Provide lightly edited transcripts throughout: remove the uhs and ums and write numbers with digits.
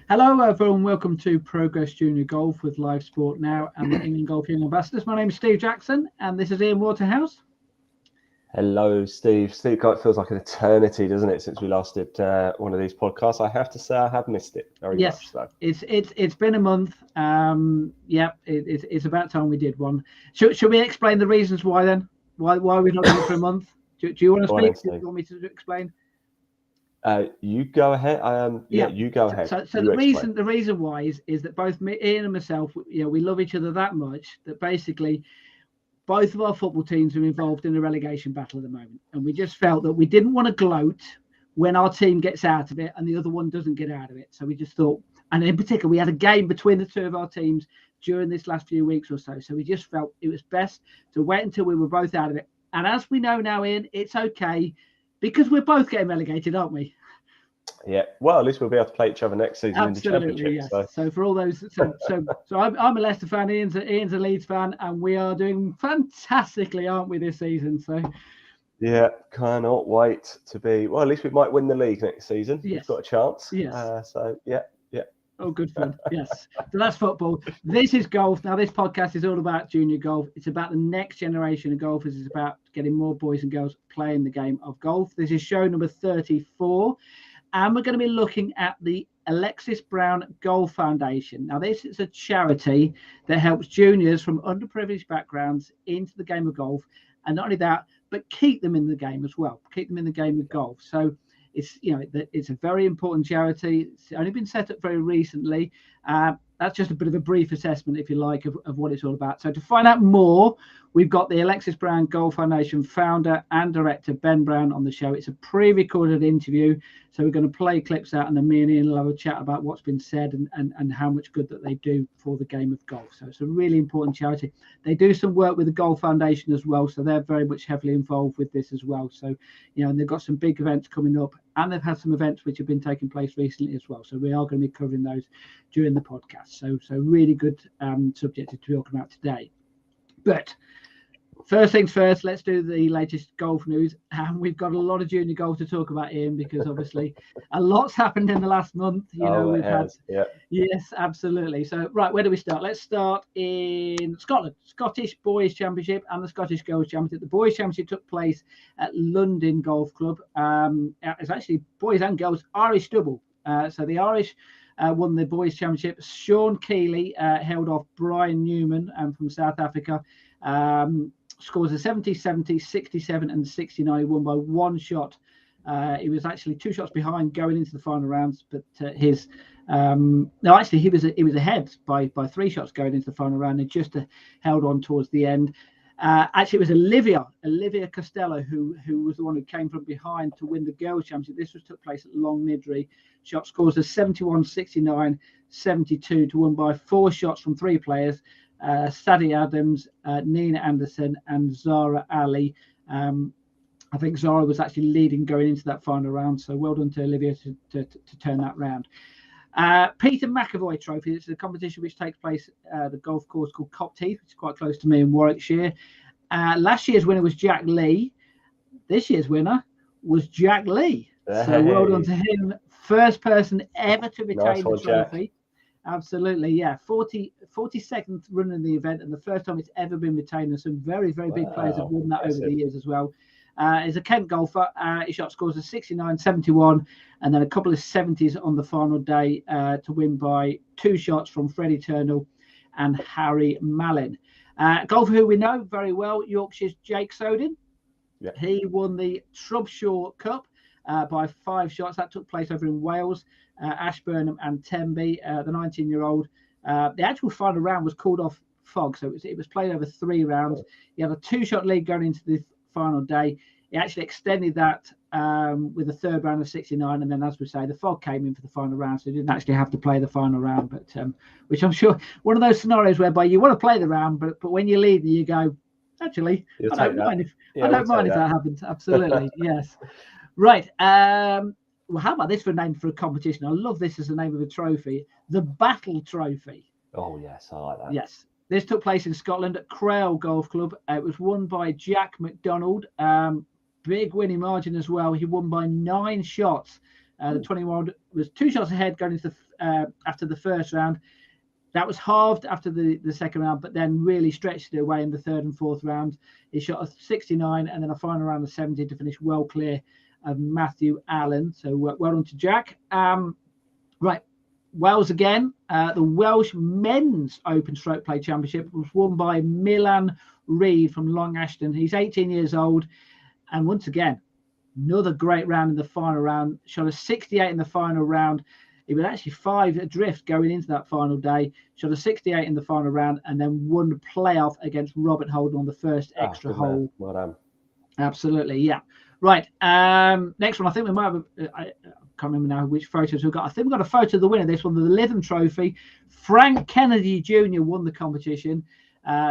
Hello, everyone. Welcome to Progress Junior Golf with Live Sport Now and the England Golf Union Ambassadors. My name is Steve Jackson, and this is Ian Waterhouse. Hello, Steve. Steve, it feels like an eternity, doesn't it, since we last did one of these podcasts? I have to say I have missed it very much. So. It's been a month. It's about time we did one. Should we explain the reasons why then? Why we're not doing it for a month? Do you want to speak? Do you want me to explain? You go ahead. You go ahead. So the reason why is that both Ian and myself, we love each other that much that basically both of our football teams are involved in a relegation battle at the moment, and we just felt that we didn't want to gloat when our team gets out of it and the other one doesn't get out of it. So we just thought, and in particular, we had a game between the two of our teams during this last few weeks or so. So we just felt it was best to wait until we were both out of it. And as we know now, Ian, it's okay. Because we're both getting relegated, aren't we? Yeah. Well, at least we'll be able to play each other next season in the Championship. Yes. So for all those, so I'm a Leicester fan. Ian's a Leeds fan, and we are doing fantastically, aren't we, this season? So. Yeah, cannot wait to be. Well, at least we might win the league next season. Yes. We've got a chance. Yes. Yeah. Oh, good fun. Yes. So that's football. This is golf. Now, this podcast is all about junior golf. It's about the next generation of golfers. It's about getting more boys and girls playing the game of golf. This is show number 34. And we're going to be looking at the Elexis Brown Golf Foundation. Now, this is a charity that helps juniors from underprivileged backgrounds into the game of golf. And not only that, but keep them in the game as well. Keep them in the game of golf. So it's a very important charity. It's only been set up very recently. That's just a bit of a brief assessment, if you like, of what it's all about. So to find out more, we've got the Elexis Brown Golf Foundation founder and director, Ben Brown, on the show. It's a pre-recorded interview. So we're going to play clips out, and then me and Ian will have a chat about what's been said and how much good that they do for the game of golf. So it's a really important charity. They do some work with the Golf Foundation as well. So they're very much heavily involved with this as well. So, and they've got some big events coming up, and they've had some events which have been taking place recently as well. So we are going to be covering those during the podcast. So really good subject to talk about today. But first things first, let's do the latest golf news. We've got a lot of junior golf to talk about, Ian, because obviously a lot's happened in the last month. Yes, absolutely. So, right, where do we start? Let's start in Scotland. Scottish Boys Championship and the Scottish Girls Championship. The Boys Championship took place at London Golf Club. It's actually boys and girls Irish double. So the Irish won the Boys Championship. Sean Keeley held off Brian Newman from South Africa. Scores of 70, 70, 67 and 69. He won by one shot. He was actually two shots behind going into the final rounds, but he was ahead by three shots going into the final round and just held on towards the end. Actually, it was Olivia Costello who was the one who came from behind to win the Girls' Championship. This took place at Long Nidri. Shot scores of 71, 69, 72 to win by four shots from three players. Sadie Adams, Nina Anderson and Zara Ali. I think Zara was actually leading going into that final round. So well done to Olivia to turn that round. Peter McAvoy Trophy. It's a competition which takes place at the golf course called Copteath, which is quite close to me in Warwickshire. Last year's winner was Jack Lee. This year's winner was Jack Lee. So well done to him. First person ever to retain the trophy. Jack. Absolutely, yeah. 42nd run in the event, and the first time it's ever been retained. And some very, very big players have won that over the years as well. He's a Kent golfer. His shot scores of 69, 71, and then a couple of 70s on the final day to win by two shots from Freddie Turnell and Harry Mallin. Golfer who we know very well, Yorkshire's Jake Sodin. Yeah. He won the Trubshaw Cup by 5 shots. That took place over in Wales. Ashburnham and Tenby, the 19-year-old. The actual final round was called off fog, so it was played over 3 rounds. He had a 2-shot lead going into the final day. He actually extended that with a third round of 69, and then, as we say, the fog came in for the final round, so he didn't actually have to play the final round. But which I'm sure one of those scenarios whereby you want to play the round, but when you lead, you go, actually, I don't mind if that happens. Absolutely, yes. Right. Well, how about this for a name for a competition? I love this as the name of a trophy, the Battle Trophy. Oh yes, I like that. Yes. This took place in Scotland at Crail Golf Club. It was won by Jack McDonald. Big winning margin as well. He won by 9 shots. The 21 was 2 shots ahead going into after the first round. That was halved after the second round, but then really stretched it away in the third and fourth round. He shot a 69 and then a final round of 70 to finish well clear of Matthew Allen. So well done to Jack. Right. Wales again. The Welsh Men's Open Stroke Play Championship was won by Milan Reid from Long Ashton. He's 18 years old. And once again, another great round in the final round. Shot a 68 in the final round. He was actually 5 adrift going into that final day. Shot a 68 in the final round and then won the playoff against Robert Holden on the first extra hole. Well done. Absolutely, yeah. Right. Next one, I think we might have. I can't remember now which photos we've got. I think we've got a photo of the winner. This one, the Lytham Trophy. Frank Kennedy Jr. won the competition.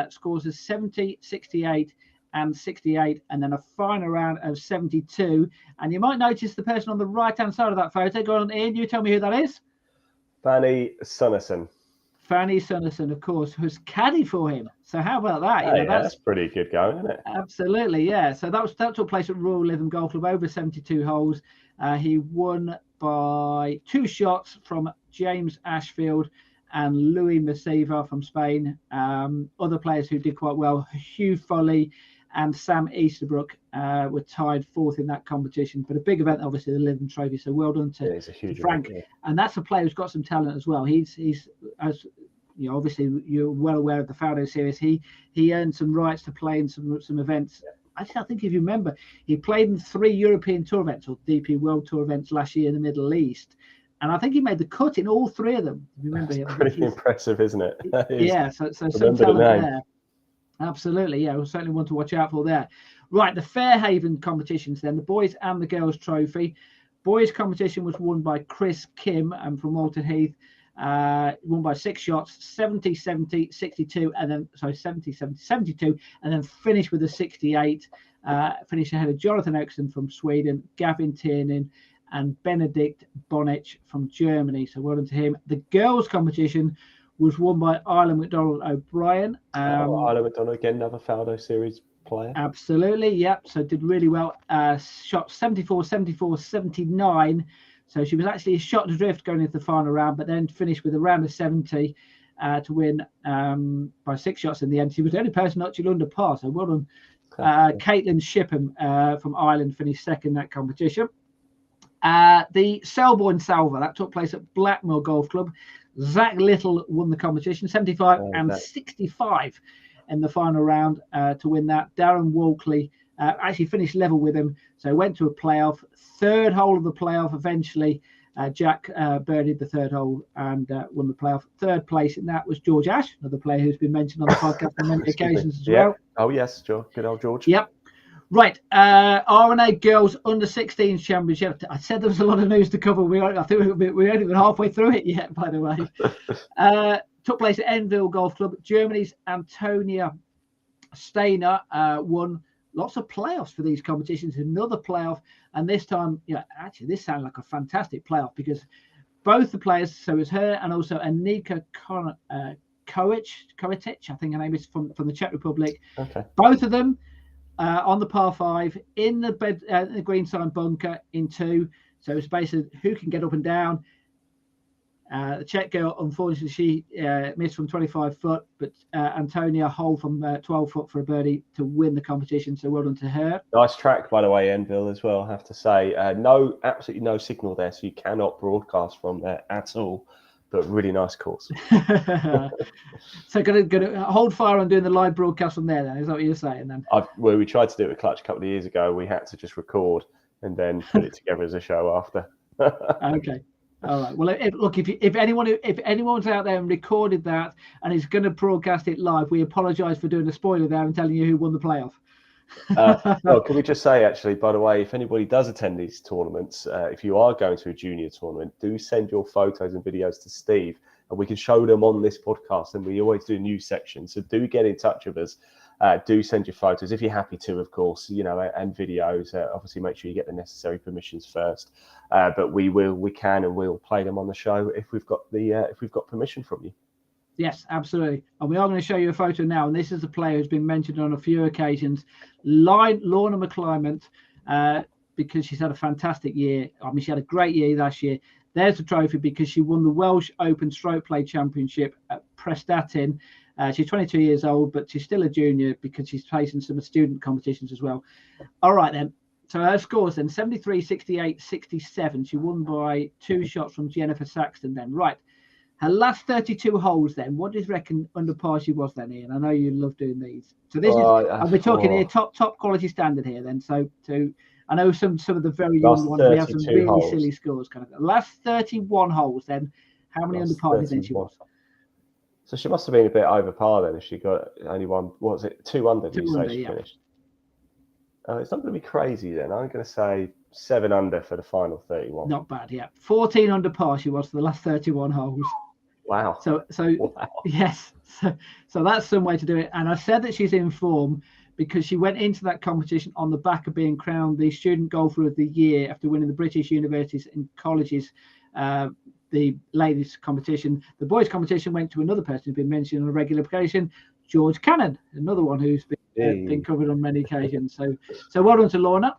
Scores of 70, 68, and 68, and then a final round of 72. And you might notice the person on the right-hand side of that photo. Go on, Ian. You tell me who that is. Fanny Sunderson. Fanny Sunderson, of course, who's caddy for him. So how about that? That's pretty good going, isn't it? Absolutely, yeah. So that took place at Royal Lytham Golf Club, over 72 holes. He won by 2 shots from James Ashfield and Louis Masiva from Spain. Other players who did quite well, Hugh Foley and Sam Easterbrook, were tied 4th in that competition. But a big event, obviously, the Lytham Trophy. So well done to Frank. Event, yeah. And that's a player who's got some talent as well. He's as you know, obviously you're well aware of the Faudo series. He earned some rights to play in some events. Yeah. Actually, I think if you remember, he played in 3 European Tour events or DP World Tour events last year in the Middle East. And I think he made the cut in all 3 of them. Remember, that's pretty impressive, isn't it? Yeah, so some talent there. Absolutely, yeah. We'll certainly want to watch out for there. Right, the Fairhaven competitions then, the boys and the girls trophy. Boys competition was won by Chris Kim from Walton Heath. Won by 6 shots, 70, 70, 62, and then 70, 70, 72, and then finished with a 68. Finished ahead of Jonathan Oxen from Sweden, Gavin Tiernan, and Benedict Bonich from Germany. So well done to him. The girls competition was won by Isla McDonald O'Brien. Isla McDonald, again, another Faudo series player. Absolutely, yep. So did really well. Shot 74, 74, 79. So she was actually a shot adrift going into the final round, but then finished with a round of 70 to win by 6 shots in the end. She was the only person actually under par. So well done. Caitlin Shipham from Ireland finished 2nd in that competition. The Selborne Salver, that took place at Blackmore Golf Club. Zach Little won the competition, 75 and 65 in the final round to win that. Darren Walkley actually finished level with him, so went to a playoff. 3rd hole of the playoff, eventually Jack birdied the 3rd hole and won the playoff. 3rd place in that was George Ash, another player who's been mentioned on the podcast on many occasions as well. Oh yes, George, good old George. Yep. Right, RNA Girls Under 16s Championship. I said there was a lot of news to cover. I think we're only even halfway through it yet, by the way. Took place at Enville Golf Club. Germany's Antonia Steiner won. Lots of playoffs for these competitions. Another playoff, and this time, actually, this sounded like a fantastic playoff because both the players, so it was her and also Anika Kovacic, I think her name is from the Czech Republic. Okay. Both of them. On the par 5 in the greenside bunker in 2. So it's basically who can get up and down. The Czech girl, unfortunately, she missed from 25 foot, but Antonia holed from 12 foot for a birdie to win the competition. So well done to her. Nice track, by the way, Enville as well, I have to say. Absolutely no signal there, so you cannot broadcast from there at all. But really nice course. So gonna hold fire on doing the live broadcast from there then, is that what you're saying then? Well, we tried to do it with Clutch a couple of years ago. We had to just record and then put it together as a show after. Okay. All right. Well, if anyone's out there and recorded that and is going to broadcast it live, we apologise for doing a spoiler there and telling you who won the playoff. Well, can we just say, actually, by the way, if anybody does attend these tournaments, if you are going to a junior tournament, do send your photos and videos to Steve, and we can show them on this podcast. And we always do news sections, so do get in touch with us. Do send your photos if you're happy to, of course, and videos. Obviously, make sure you get the necessary permissions first. But we can, and we'll play them on the show if we've got permission from you. Yes, absolutely. And we are going to show you a photo now. And this is a player who's been mentioned on a few occasions, Lorna McClymont, because she's had a fantastic year. I mean, she had a great year last year. There's the trophy because she won the Welsh Open Stroke Play Championship at Prestatyn. She's 22 years old, but she's still a junior because she's placed in some student competitions as well. All right, then. So her scores then, 73, 68, 67. She won by 2 shots from Jennifer Saxton then. Right. Her last 32 holes then, what do you reckon under par she was then, Ian? I know you love doing these. So this is, we're talking here top quality standard here then. So I know some of the very young ones, we have some really holes. Silly scores kind of. The last 31 holes then, how many under par do you think she was? So she must have been a bit over par then if she got only one, what was it, 2 under, did you say she finished? It's not going to be crazy then. I'm going to say 7 under for the final 31. Not bad, yeah. 14 under par she was for the last 31 holes. Wow. So wow. Yes. So that's some way to do it. And I said that she's in form because she went into that competition on the back of being crowned the Student Golfer of the Year after winning the British Universities and Colleges, the ladies' competition. The boys' competition went to another person who's been mentioned on a regular occasion, George Cannon, another one who's been covered on many occasions. So well done to Lorna.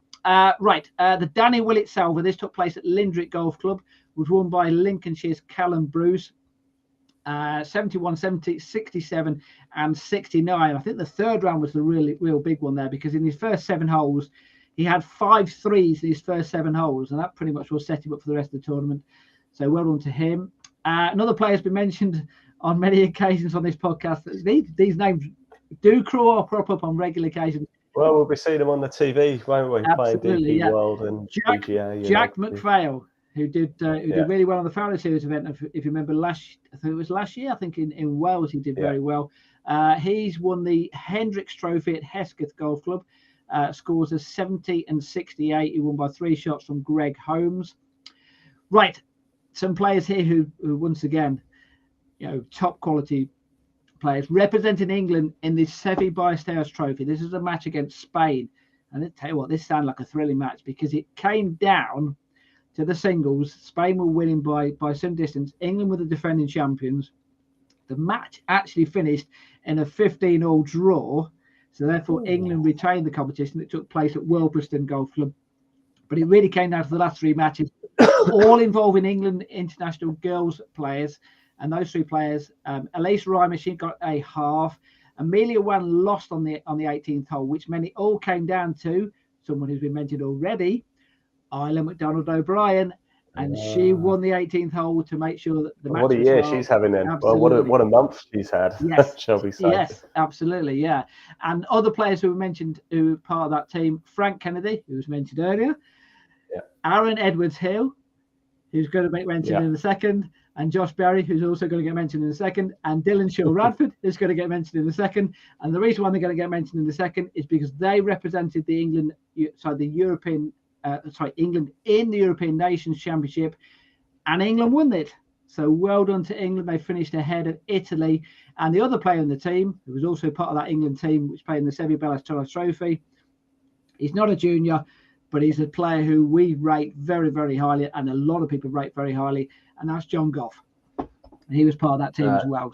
Right, the Danny Willett Salver, this took place at Lindrick Golf Club, was won by Lincolnshire's Callum Bruce. 71, 70, 67 and 69. I think the third round was the real big one there because in his first 7 holes, he had 5 threes in his first 7 holes, and that pretty much will set him up for the rest of the tournament. So well done to him. Another player has been mentioned on many occasions on this podcast. These names do crop up on regular occasions. Well, we'll be seeing them on the TV, won't we? Absolutely, playing DP World and PGA. Jack McPhail, who did really well on the Fowler Series event. If you remember last year, I think in Wales he did very well. He's won the Hendricks Trophy at Hesketh Golf Club. Scores of 70 and 68. He won by 3 shots from Greg Holmes. Right, some players here who once again, top quality players representing England in the Seve Ballesteros Trophy. This is a match against Spain, and I tell you what, this sounded like a thrilling match because it came down to the singles. Spain were winning by some distance. England were the defending champions. The match actually finished in a 15-all draw, so therefore England retained the competition that took place at Worplesdon Golf Club. But it really came down to the last 3 matches, all involving England international girls players. And those 3 players, Elise Reimer, she got a half. Amelia Wan lost on the 18th hole, which meant it all came down to someone who's been mentioned already, Isla McDonald O'Brien, and she won the 18th hole to make sure that the match. What a year she's having then! Absolutely. Well, what a month she's had. Yes, shall we say? Yes, absolutely, yeah. And other players who were mentioned who were part of that team: Frank Kennedy, who was mentioned earlier, Aaron Edwards-Hill, who's going to make mention in a second, and Josh Berry, who's also going to get mentioned in a second, and Dylan Shaw-Radford is going to get mentioned in a second. And the reason why they're going to get mentioned in a second is because they represented England in the European Nations Championship, and England won it. So well done to England. They finished ahead of Italy. And the other player in the team, who was also part of that England team, which played in the Seve Ballesteros Trophy, he's not a junior, but he's a player who we rate very, very highly, and a lot of people rate very highly, and that's John Goff. And he was part of that team as well.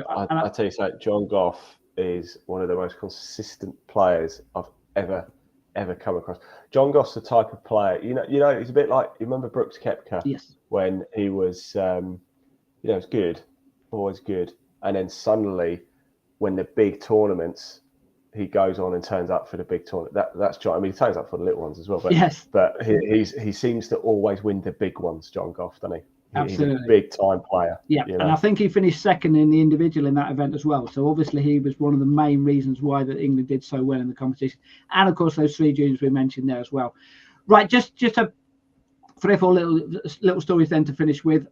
I tell you something, John Goff is one of the most consistent players I've ever come across. John Goff's the type of player, he's a bit like, you remember Brooks Koepka? Yes. When he was, was good, always good, and then suddenly, when the big tournaments, he goes on and turns up for the big tournament. That's John. I mean, he turns up for the little ones as well. But yes. But he seems to always win the big ones, John Goff, doesn't he? Absolutely. He's a big time player. Yeah, and I think he finished second in the individual in that event as well. So obviously he was one of the main reasons why that England did so well in the competition. And of course those 3 juniors we mentioned there as well. Right, just 3 or 4 little stories then to finish with.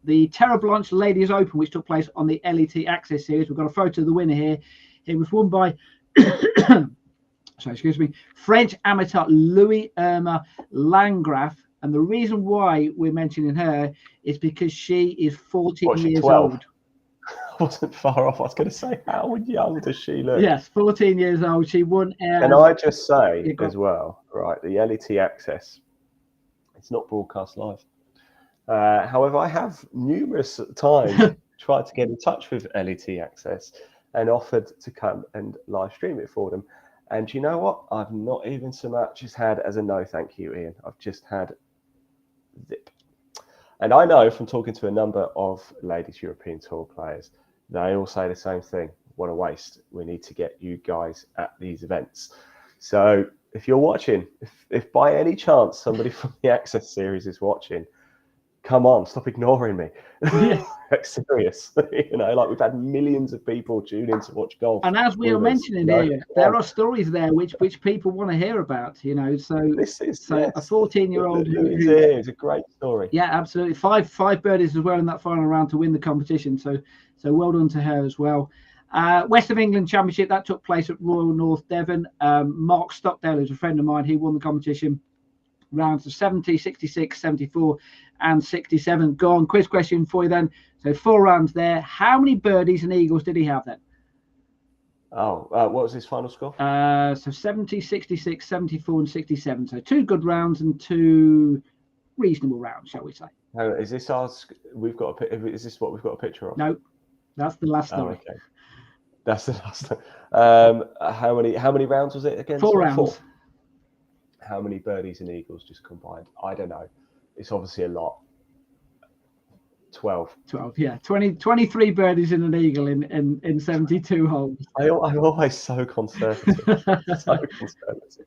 The Terre Blanche Ladies Open, which took place on the LET Access Series. We've got a photo of the winner here. It was won by sorry, excuse me, French amateur Louis Irma Landgraf. And the reason why we're mentioning her is because she is 14 years 12? old. I wasn't far off. I was going to say, how young does she look? Yes, 14 years old. She won. Can I just say as well, right, the LET Access, it's not broadcast live. However, I have numerous times tried to get in touch with LET Access and offered to come and live stream it for them. And you know what? I've not even so much as had as a no thank you, Ian. I've just had zip. And I know from talking to a number of ladies European Tour players, they all say the same thing. What a waste. We need to get you guys at these events. So if you're watching, if by any chance somebody from the Access series is watching, come on, stop ignoring me. Yeah. Serious. You know, like we've had millions of people tune in to watch golf. And as we are mentioning here, there are stories there which people want to hear about, you know. So this is a 14-year-old who's a great story. Yeah, absolutely. Five birdies as well in that final round to win the competition. So well done to her as well. West of England Championship, that took place at Royal North Devon. Mark Stockdale, who's a friend of mine, he won the competition. Rounds of 70, 66, 74 and 67. Go on, quiz question for you then. So 4 rounds there. How many birdies and eagles did he have then? What was his final score? So 70, 66, 74 and 67. So 2 good rounds and 2 reasonable rounds, shall we say. Is this ours? Is this what we've got a picture of? No, that's the last story. Okay. That's the last. How many rounds was it again? 4 rounds. 4. How many birdies and eagles just combined? I don't know. It's obviously a lot. 12. 12, yeah. 23 birdies and an eagle in 72 holes. I'm always so conservative. So conservative.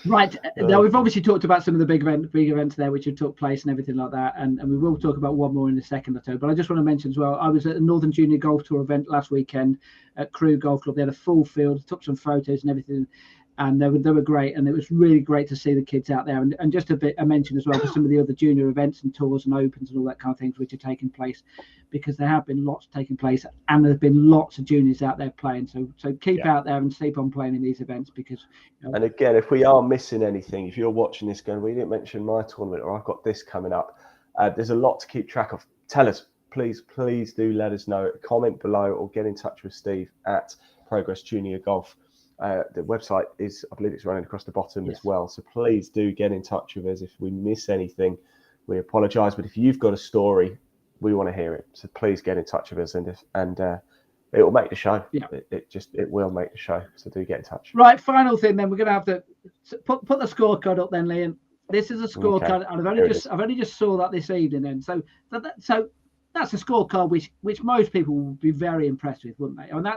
Right. Now, we've obviously talked about some of the big events there which have took place and everything like that. And we will talk about one more in a second or two. But I just want to mention as well, I was at a Northern Junior Golf Tour event last weekend at Crewe Golf Club. They had a full field, took some photos and everything. And they were great, and it was really great to see the kids out there. And just a mention as well for some of the other junior events and tours and opens and all that kind of things which are taking place, because there have been lots taking place, and there's been lots of juniors out there playing. So keep out there and keep on playing in these events, because. You know, and again, if we are missing anything, if you're watching this going, we didn't mention my tournament, or I've got this coming up, there's a lot to keep track of. Tell us, please do let us know. Comment below or get in touch with Steve at Progress Junior Golf. The website is, I believe it's running across the bottom as well. So please do get in touch with us. If we miss anything, we apologise. But if you've got a story, we want to hear it. So please get in touch with us, and it will make the show. Yeah. It will make the show. So do get in touch. Right. Final thing, then we're going to have to put the scorecard up then, Liam. This is a scorecard, and I've only just saw that this evening. Then so that's a scorecard which most people would be very impressed with, wouldn't they? I mean,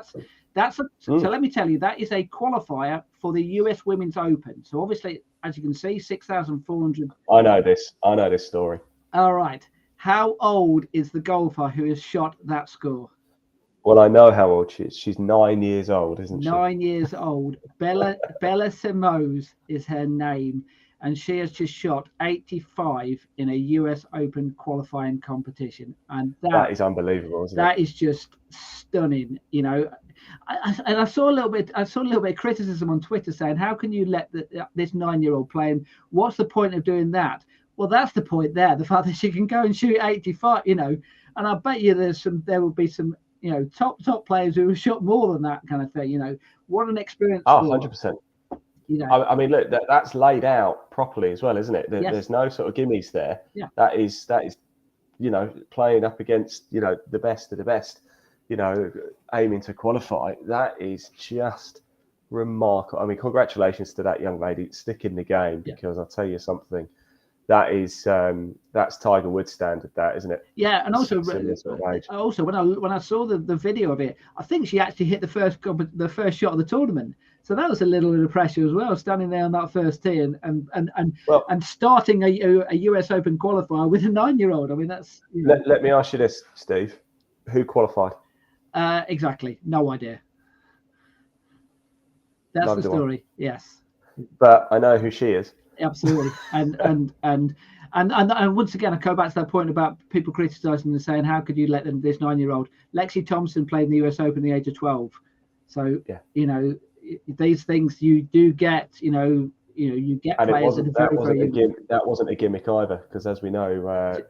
so let me tell you, that is a qualifier for the US Women's Open. So obviously, as you can see, 6,400. I know this story. All right. How old is the golfer who has shot that score? Well, I know how old she is. She's 9 years old, isn't she? 9 years old. Bella Simoes is her name. And she has just shot 85 in a US Open qualifying competition. And that is unbelievable, isn't it? That is just stunning, you know. I saw a little bit of criticism on Twitter saying, how can you let this 9-year-old play, and what's the point of doing that? Well, that's the point there, the fact that she can go and shoot 85, you know. And I bet you there will be some, you know, top players who have shot more than that kind of thing, you know. What an experience. 100%. You know. I mean, look, that's laid out properly as well, isn't it? There's no sort of gimmies there. Yeah. That is, you know, playing up against, you know, the best of the best, you know, aiming to qualify. That is just remarkable. I mean, congratulations to that young lady. Stick in the game, because I'll tell you something. That is that's Tiger Woods standard, that, isn't it? Yeah, and also when I saw the video of it, I think she actually hit the first shot of the tournament. So that was a little bit of pressure as well, standing there on that first tee and starting a US Open qualifier with a 9-year-old. I mean, that's. You know. Let me ask you this, Steve: who qualified? Exactly, no idea. That's the story. Yes. But I know who she is. Absolutely, and once again, I go back to that point about people criticising and saying, how could you let this 9-year-old? Lexi Thompson played in the US Open at the age of 12. So Yeah. these things you do get. You get And players that are very that wasn't a gimmick either, because as we know,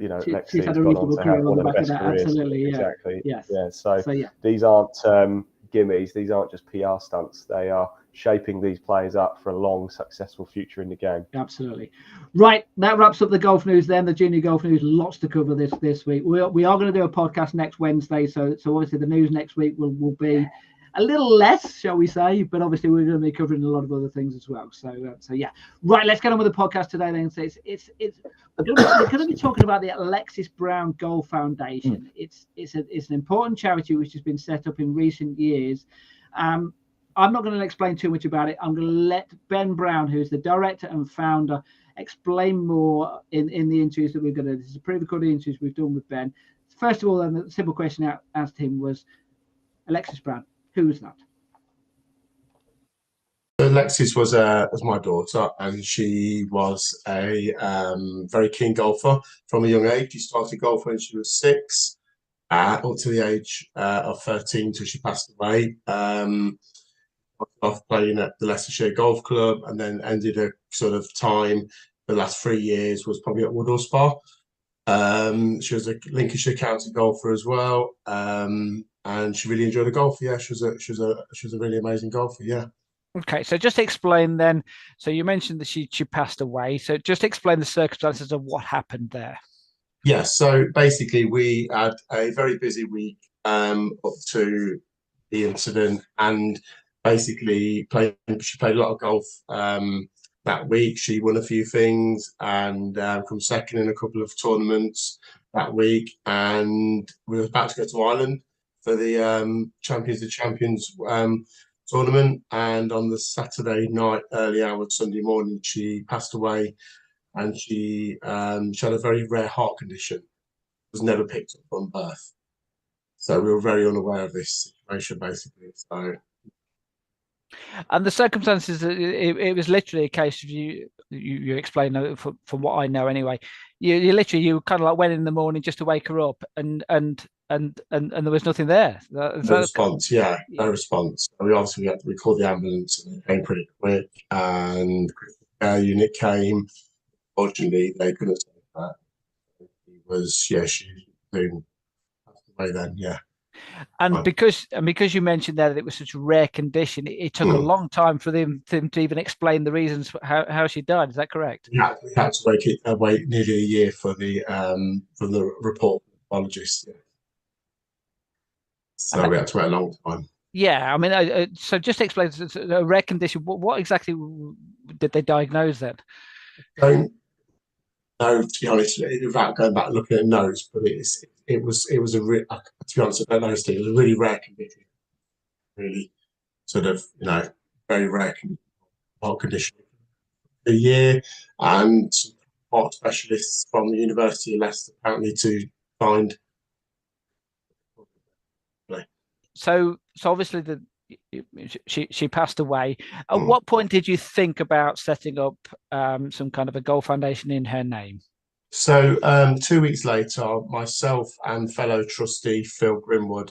Lexi she's had has a gone on reasonable to career have on one the of the back of best that. careers. Absolutely, yeah. Exactly. Yes. Yeah. So yeah. these aren't gimmies. These aren't just PR stunts. They are shaping these players up for a long, successful future in the game. Absolutely. Right. That wraps up the golf news then, the junior golf news. Lots to cover this week. We are going to do a podcast next Wednesday. So obviously the news next week will be a little less, shall we say, but obviously we're going to be covering a lot of other things as well. So yeah. Right. Let's get on with the podcast today then. So we're going to be talking about the Elexis Brown Golf Foundation. It's an important charity which has been set up in recent years. I'm not going to explain too much about it. I'm going to let Ben Brown, who's the director and founder, explain more in the interviews that we're going to. This is a pre-recorded interviews we've done with Ben. First of all, then the simple question I asked him was, Elexis Brown, who was that? Elexis was my daughter, and she was a very keen golfer from a young age. She started golf when she was 6, up to the age of 13 till she passed away. Off playing at the Leicestershire Golf Club, and then ended a sort of time. The last 3 years was probably at Woodall Spa. She was a Lincolnshire County golfer as well, and she really enjoyed the golf. Yeah, she was a really amazing golfer. Yeah. Okay, so just explain then. So you mentioned that she passed away. So just explain the circumstances of what happened there. Yeah. So basically, we had a very busy week up to the incident, and basically she played a lot of golf that week. She won a few things and come second in a couple of tournaments that week. And we were about to go to Ireland for the Champions of Champions tournament. And on the Saturday night, early hours, Sunday morning, she passed away. And she had a very rare heart condition. It was never picked up from birth. So we were very unaware of this situation, basically. So. And the circumstances, it was literally a case of you explain from what I know anyway. You kind of like went in the morning just to wake her up, and there was nothing there. No response, yeah, no response. We called the ambulance, and they came pretty quick, and the unit came. Fortunately, they couldn't say that. She soon passed away then, yeah. And because you mentioned there that it was such a rare condition, it took a long time for them to even explain the reasons for how she died. Is that correct? Yeah, we had to wait nearly a year for the report from the pathologist. Yeah. So we had to wait a long time. Yeah, I mean, so just explain a rare condition. What exactly did they diagnose then? Don't know, to be honest, without going back and looking at notes, but it was to be honest, I don't know, Steve, it was a really rare condition. Really sort of, very rare heart condition. A year, and heart specialists from the University of Leicester apparently to find. So obviously she passed away. At what point did you think about setting up some kind of a golf foundation in her name? So 2 weeks later, myself and fellow trustee Phil Grimwood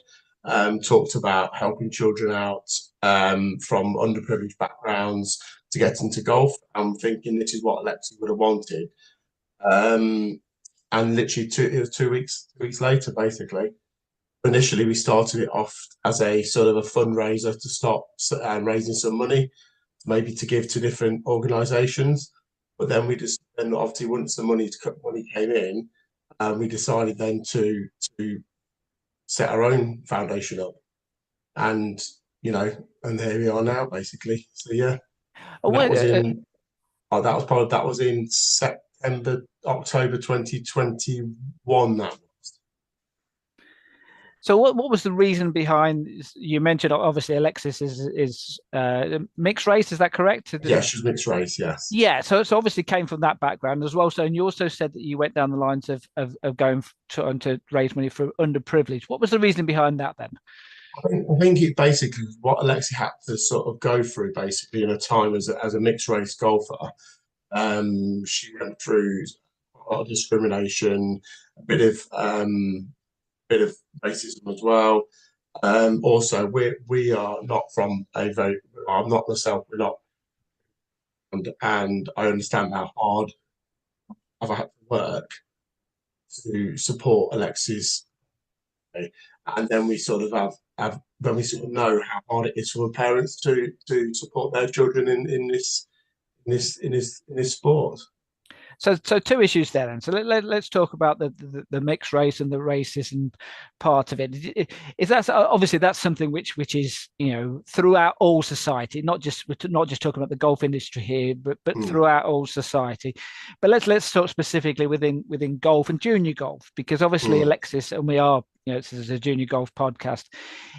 talked about helping children out from underprivileged backgrounds to get into golf. I'm thinking this is what Alexi would have wanted. And literally it was 2 weeks later, basically. Initially, we started it off as a sort of a fundraiser to start raising some money, maybe to give to different organisations. But then obviously once the money came in, we decided then to set our own foundation up, and and here we are now, basically. So yeah, that was in October 2021. That. So what was the reason behind? You mentioned obviously Elexis is mixed race. Is that correct? Yeah, she's mixed race. Yes. Yeah, so it obviously came from that background as well. So, and you also said that you went down the lines of going to raise money for underprivileged. What was the reason behind that then? I think it basically what Alexi had to sort of go through basically in a time as a mixed race golfer. She went through a lot of discrimination, a bit of racism as well, Also, we are not from a very. I'm not myself. We're not, and I understand how hard I've had to work to support Alexis, and then we sort of have when we sort of know how hard it is for parents to support their children in this sport. So two issues there then. So let's talk about the mixed race and the racism part of it. Is that obviously that's something which is, you know, throughout all society, not just talking about the golf industry here, but throughout all society. But let's talk specifically within golf and junior golf, because obviously Elexis, and we are, you know, this is a junior golf podcast.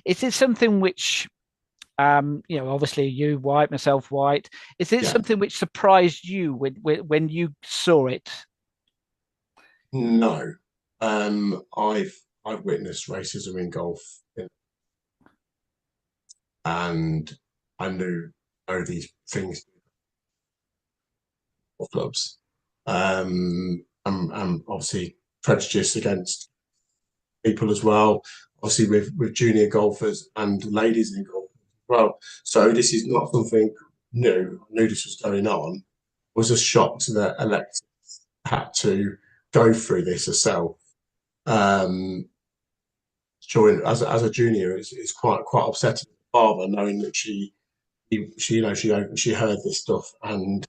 Is it something which, you know, obviously you white, myself white, is it something which surprised you when you saw it? No, I've witnessed racism in golf, and I know these things for clubs. I'm obviously prejudiced against people as well, obviously with junior golfers and ladies in golf as well. So this is not something new. I knew this was going on. I was just shocked that Elexis had to go through this herself. During as a junior, it's quite upsetting. Father, knowing that she heard this stuff, and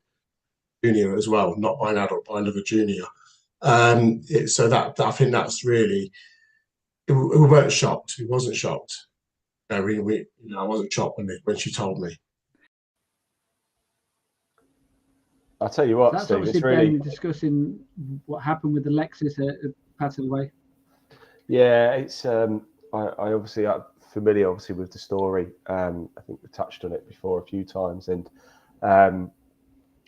junior as well, not by an adult, by another junior. So that I think that's really. We weren't shocked. We wasn't shocked. No, I wasn't shocked when she told me. I'll tell you what, That's Steve, obviously it's really Ben discussing what happened with Elexis passing away. Yeah, it's I obviously I'm familiar obviously with the story. I think we touched on it before a few times, and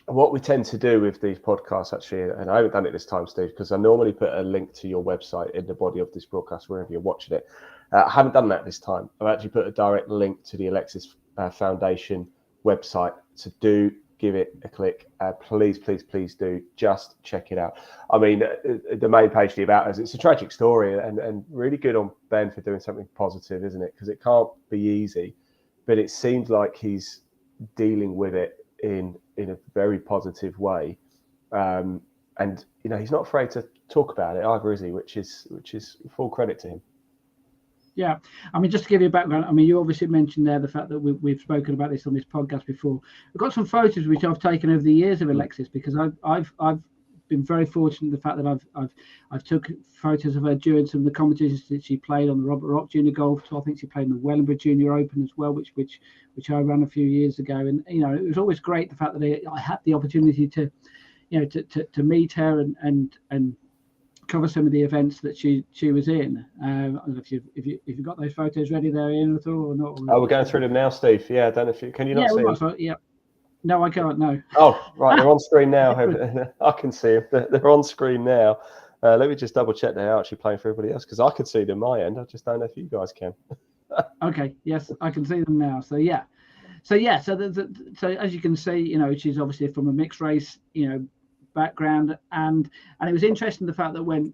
what we tend to do with these podcasts, actually, and I haven't done it this time, Steve, because I normally put a link to your website in the body of this broadcast wherever you're watching it. I haven't done that this time. I've actually put a direct link to the Elexis Foundation website. So do give it a click. Please do. Just check it out. I mean, the main page of the About Us, it's a tragic story, and really good on Ben for doing something positive, isn't it? Because it can't be easy, but it seems like he's dealing with it in a very positive way, and you know, he's not afraid to talk about it either, is he? Which is full credit to him. Yeah, I mean, just to give you a background, I mean, you obviously mentioned there the fact that we've spoken about this on this podcast before. We've got some photos which I've taken over the years of Elexis, because I've been very fortunate the fact that I've took photos of her during some of the competitions that she played on the Robert Rock Junior Golf Tour. I think she played in the Wellingborough Junior Open as well, which I ran a few years ago. And you know, it was always great the fact that I had the opportunity to, you know, to meet her and cover some of the events that she was in. I don't know if you've got those photos ready there, Ian, at all or not? Oh, we're going through them now, Steve. Yeah, I don't know if you can you not see them? So, yeah. No, I can't. No. Oh, right, they're on screen now. I can see them. They're on screen now. Let me just double check they're actually playing for everybody else, because I can see them my end. I just don't know if you guys can. Okay. Yes, I can see them now. So yeah. So as you can see, you know, she's obviously from a mixed race, you know, background, and it was interesting the fact that when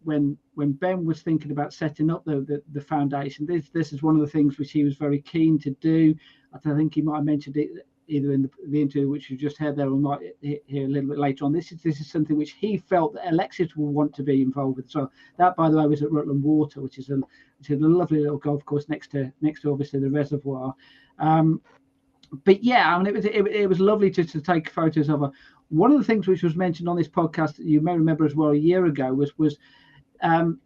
Ben was thinking about setting up the foundation, this is one of the things which he was very keen to do. I think he might have mentioned it either in the interview which you just heard there, or might hear a little bit later on. This is something which he felt that Elexis will want to be involved with. So that, by the way, was at Rutland Water, which is a lovely little golf course next to obviously the reservoir. But yeah, I mean, it was lovely to take photos of her. One of the things which was mentioned on this podcast, you may remember as well, a year ago, was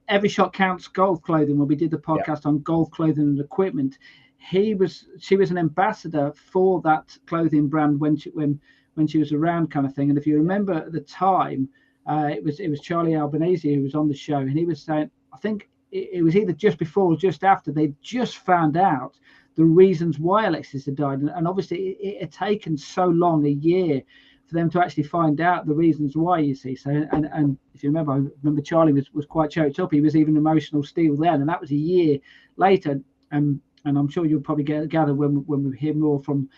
Every Shot Counts golf clothing. When we did the podcast on golf clothing and equipment, she was an ambassador for that clothing brand when she was around, kind of thing. And if you remember at the time, it was Charlie Albanese who was on the show, and he was saying, I think it was either just before or just after they just found out the reasons why Elexis had died, and obviously it had taken so long, a year, for them to actually find out the reasons why, you see. So and if you remember, I remember Charlie was quite choked up. He was even emotional still then, and that was a year later. And I'm sure you'll probably gather when we hear more from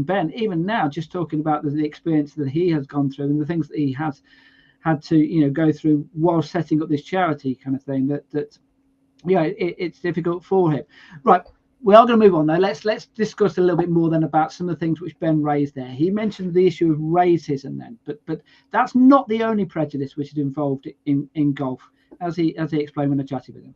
Ben, even now, just talking about the experience that he has gone through and the things that he has had to, you know, go through while setting up this charity, kind of thing, that you know, it's difficult for him. Right. we are going to move on though. Let's discuss a little bit more then about some of the things which Ben raised there. He mentioned the issue of racism then, but that's not the only prejudice which is involved in golf, as he explained when I chatted with him.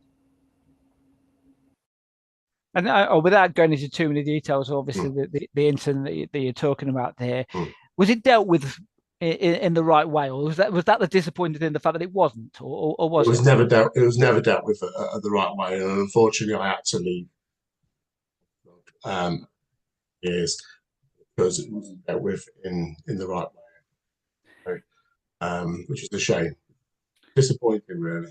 And without going into too many details, obviously the incident that you're talking about there, was it dealt with in the right way, or was that the disappointed in the fact that it wasn't, or was it? It was never dealt with the right way, and unfortunately, I had to leave. Years because it wasn't dealt with in the right way, which is a shame. Disappointing, really.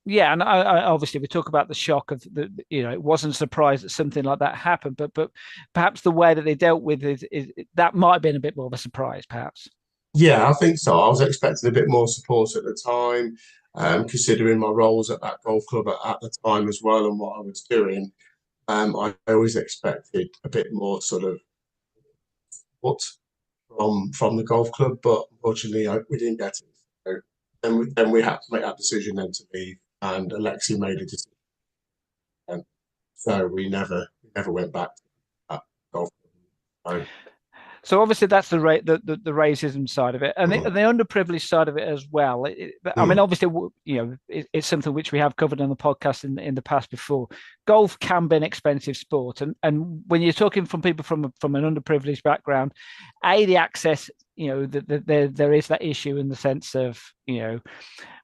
Yeah, and I obviously we talk about the shock of it wasn't a surprise that something like that happened, but perhaps the way that they dealt with it is that might have been a bit more of a surprise, perhaps. Yeah, I think so. I was expecting a bit more support at the time, considering my roles at that golf club at the time as well and what I was doing. I always expected a bit more sort of support from the golf club, but unfortunately we didn't get it. So then we had to make that decision then to leave, and Elexis made a decision. And so we never went back to that golf club. So obviously that's the racism side of it, and the underprivileged side of it as well. I mean, obviously, it's something which we have covered on the podcast in the past before. Golf can be an expensive sport, and when you're talking from people from an underprivileged background, the access, there is that issue in the sense of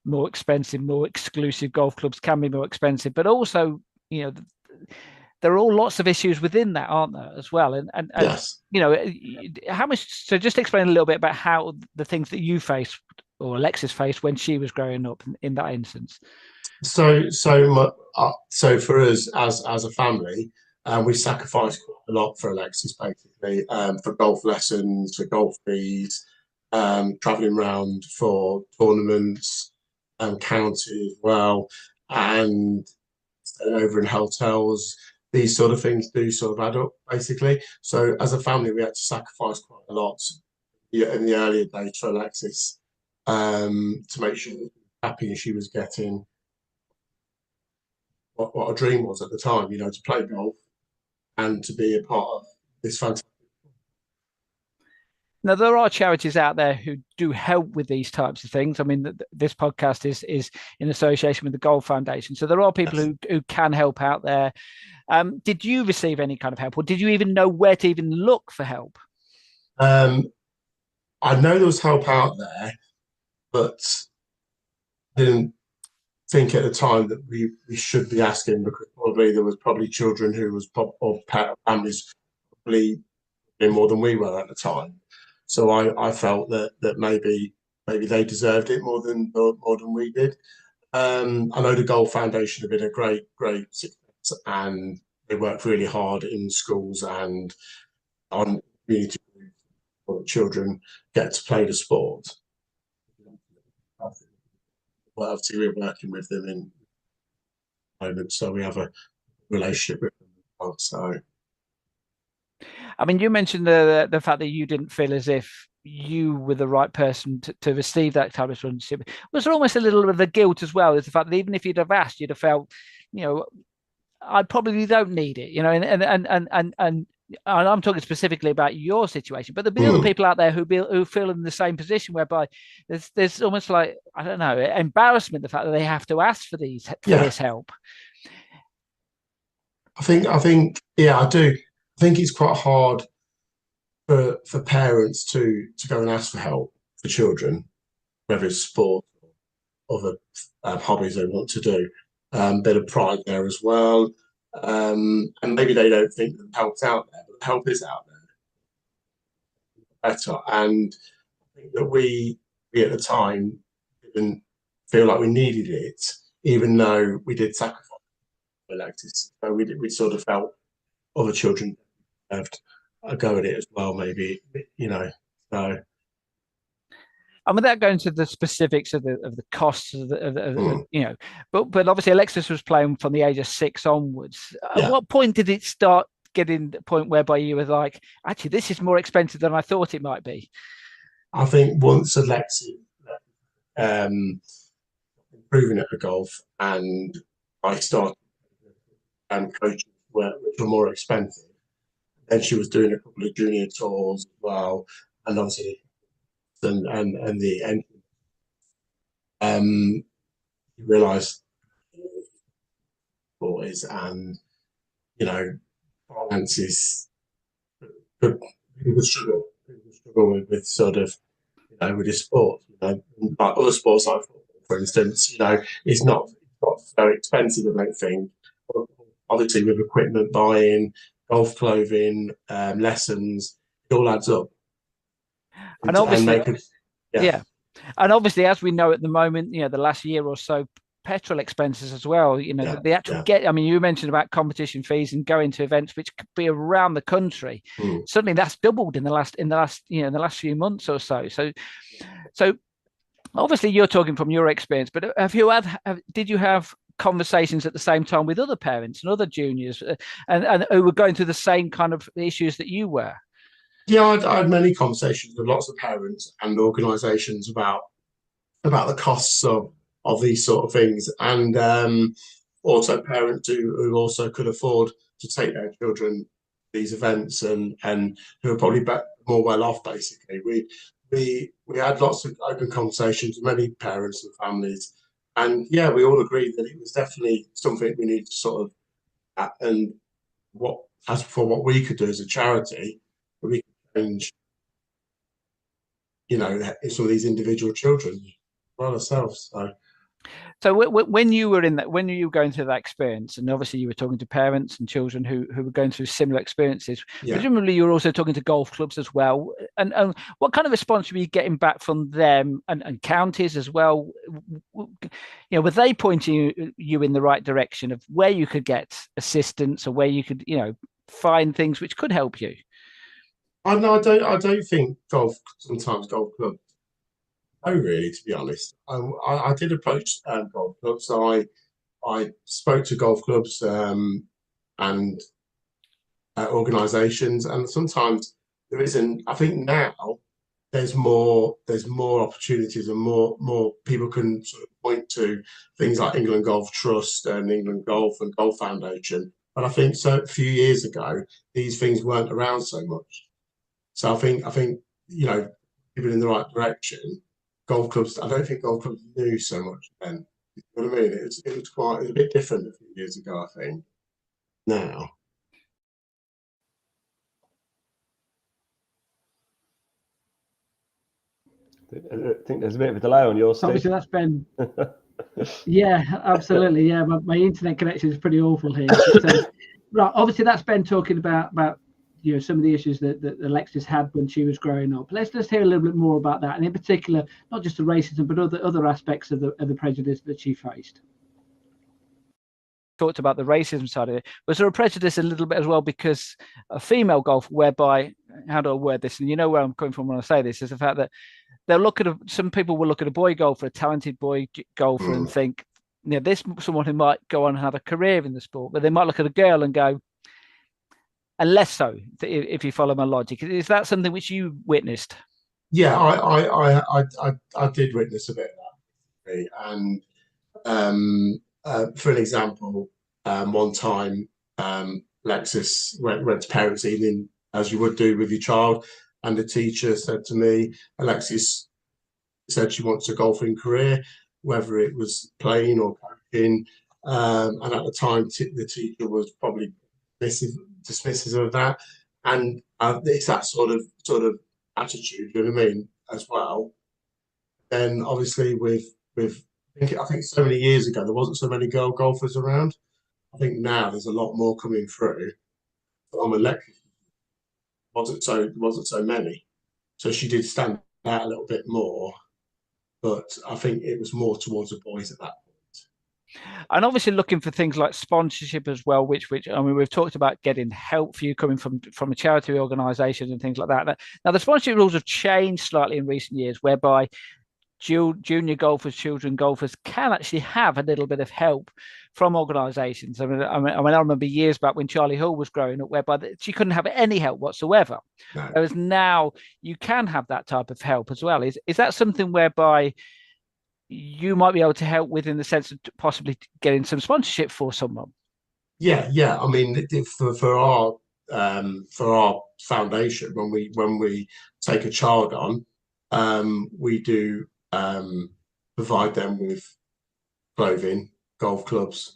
more expensive, more exclusive golf clubs can be more expensive, but also there are all lots of issues within that, aren't there, as well? And yes. How much? So just explain a little bit about how the things that you faced or Elexis faced when she was growing up in that instance. So for us as a family, we sacrificed quite a lot for Elexis, basically, for golf lessons, for golf fees, traveling around for tournaments, county as well, and staying over in hotels. These sort of things do sort of add up, basically. So as a family, we had to sacrifice quite a lot in the earlier days for Elexis to make sure she was happy and she was getting what her dream was at the time, to play golf and to be a part of this fantastic. Now, there are charities out there who do help with these types of things. I mean, this podcast is in association with the Golf Foundation. So there are people who can help out there. Did you receive any kind of help, or did you even know where to even look for help? I know there was help out there, but I didn't think at the time that we should be asking, because there was children who was or families probably more than we were at the time. So I felt that maybe they deserved it more than we did. I know the Golf Foundation have been a great success, and they work really hard in schools and on community where children get to play the sport. Well, obviously we're working with them in the moment, so we have a relationship with them as well. So, I mean, you mentioned the fact that you didn't feel as if you were the right person to receive that type of sponsorship. Was there almost a little bit of the guilt as well? Is the fact that even if you'd have asked, you'd have felt, I probably don't need it, and I'm talking specifically about your situation, but there'll be other people out there who feel in the same position, whereby there's almost like, I don't know, embarrassment, the fact that they have to ask for this help. I think, yeah, I do. I think it's quite hard for parents to go and ask for help for children, whether it's sport or other hobbies they want to do. Bit of pride there as well. And maybe they don't think that help's out there, but help is out there. Better. And I think that we at the time didn't feel like we needed it, even though we did sacrifice for Elexis. So we sort of felt other children deserved a go at it as well, maybe, so. And without going to the specifics of the costs of but obviously Elexis was playing from the age of 6 onwards. At what point did it start getting the point whereby you were like, actually, this is more expensive than I thought it might be? I think once Elexis improving at the golf, and I started coaching as which were more expensive. Then she was doing a couple of junior tours as well, and obviously and the end. You realise boys and finances. People struggle with sort of with this sport. Like other sports like football, for instance, it's not very expensive, I don't think. Obviously, with equipment buying, golf clothing, lessons, it all adds up. And obviously, and obviously, as we know at the moment, the last year or so, petrol expenses as well. The actual I mean, you mentioned about competition fees and going to events which could be around the country. Suddenly, that's doubled in the last few months or so. So obviously, you're talking from your experience, but did you have conversations at the same time with other parents and other juniors, and who were going through the same kind of issues that you were? Yeah, I had many conversations with lots of parents and organisations about the costs of these sort of things, and also parents who also could afford to take their children to these events and who are probably more well off. Basically, we had lots of open conversations with many parents and families, and we all agreed that it was definitely something we need to sort of and as for what we could do as a charity, we could change some of these individual children well ourselves. So when you were going through that experience, and obviously you were talking to parents and children who were going through similar experiences, presumably you were also talking to golf clubs as well. And what kind of response were you getting back from them and counties as well? Were they pointing you in the right direction of where you could get assistance or where you could, find things which could help you? I don't think sometimes golf clubs. Oh, really? To be honest, I did approach golf clubs. I spoke to golf clubs and organisations, and sometimes there isn't. I think now there's more opportunities and more people can sort of point to things like England Golf Trust and England Golf and Golf Foundation. But I think a few years ago these things weren't around so much. So I think people in the right direction. Golf clubs. I don't think golf clubs knew so much then. You know what I mean? It was a bit different a few years ago, I think. Now. I think there's a bit of a delay on your side. Obviously, that's been. Yeah, absolutely. Yeah, my internet connection is pretty awful here. But, right, obviously, that's Ben talking about some of the issues that Elexis had when she was growing up. Let's just hear a little bit more about that, and in particular, not just the racism, but other aspects of the prejudice that she faced. Talked about the racism side of it. Was there a prejudice a little bit as well because of female golf, whereby, how do I word this? And you know where I'm coming from when I say this, is the fact that they'll some people will look at a boy golfer, a talented boy golfer, and think, this is someone who might go on and have a career in the sport, but they might look at a girl and go, and less so, if you follow my logic. Is that something which you witnessed? Yeah, I did witness a bit of that. And for an example, one time Alexis went to parents' evening, as you would do with your child, and the teacher said to me, Alexis said she wants a golfing career, whether it was playing or coaching. And at the time, the teacher was probably dismissive of that, and it's that sort of attitude, you know what I mean, as well. Then obviously with I think so many years ago there wasn't so many girl golfers around. I think now there's a lot more coming through. On Elexis, wasn't so many, so she did stand out a little bit more. But I think it was more towards the boys at that point. And obviously looking for things like sponsorship as well, which I mean, we've talked about getting help for you coming from a charity organisation and things like that. Now, the sponsorship rules have changed slightly in recent years, whereby junior golfers, children golfers can actually have a little bit of help from organisations. I remember years back when Charlie Hull was growing up, whereby she couldn't have any help whatsoever. No. Whereas now you can have that type of help as well. Is that something whereby you might be able to help with, in the sense of possibly getting some sponsorship for someone? Yeah. I mean, for our foundation, when we take a child on, we do provide them with clothing, golf clubs.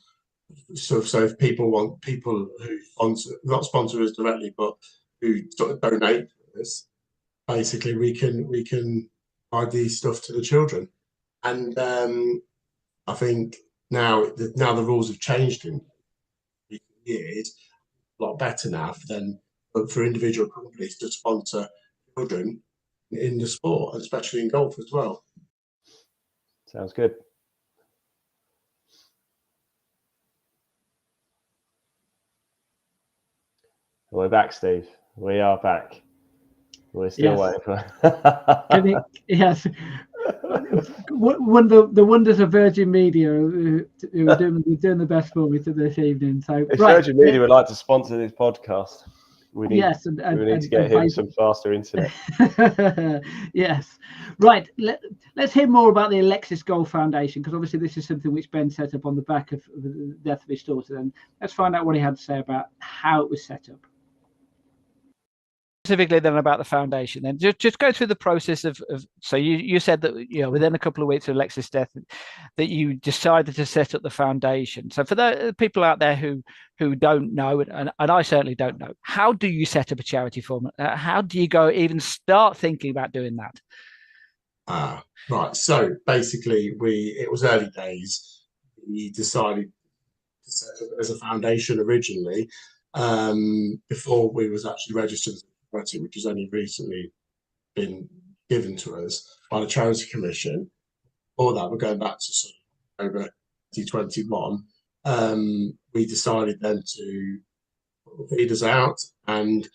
So if people who not sponsor us directly, but who sort of donate to us, basically we can buy these stuff to the children. And I think now the rules have changed in years, a lot better now for individual companies to sponsor children in the sport, especially in golf as well. Sounds good. We're back, Steve. We are back. We're still waiting for. Yes. The wonders of Virgin Media who are doing the best for me this evening. So if Virgin Media would like to sponsor this podcast, we need to get him some faster internet. Yes. Right. Let's hear more about the Elexis Golf Foundation, because obviously this is something which Ben set up on the back of the death of his daughter. And let's find out what he had to say about how it was set up. Specifically then about the foundation, then just go through the process of so you said that within a couple of weeks of Alexis' death that you decided to set up the foundation. So for the people out there who don't know, and I certainly don't know, how do you set up a charity fund? How do you even start thinking about doing that? Right, so basically it was early days. We decided to set up as a foundation originally, before we was actually registered, which has only recently been given to us by the Charity Commission. Before that, we're going back to sort of over 2021. We decided then to put the feeders out and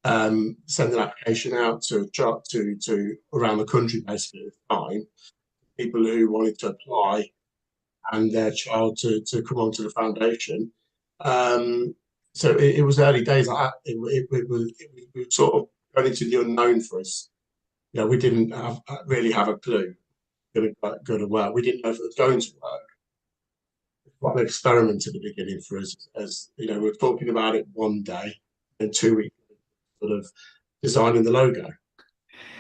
send an application out to around the country basically at the time, people who wanted to apply and their child to come onto the foundation. So it was early days. It was sort of going into the unknown for us. We didn't really have a clue going to work. We didn't know if it was going to work. Quite an experiment at the beginning for us, as we were talking about it one day, and 2 weeks sort of designing the logo.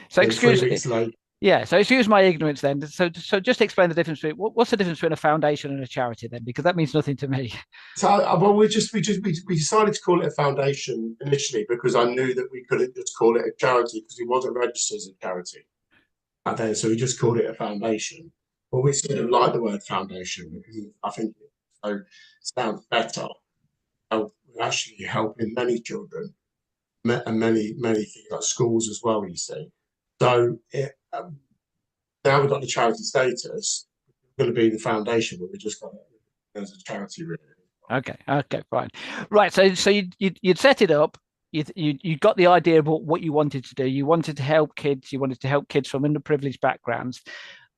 So excuse me. Yeah, so excuse my ignorance then. So just explain the difference between what's the difference between a foundation and a charity then, because that means nothing to me. So well, we decided to call it a foundation initially because I knew that we couldn't just call it a charity because it wasn't registered as a charity. And then so we just called it a foundation. But we sort of like the word foundation because I think it sounds better. We're actually helping many children and many things like schools as well. You see, so now we've got the charity status. We're going to be the foundation, but we just got it as a charity, really. Okay, fine. Right, so you'd set it up. You got the idea of what you wanted to do. You wanted to help kids. You wanted to help kids from underprivileged backgrounds.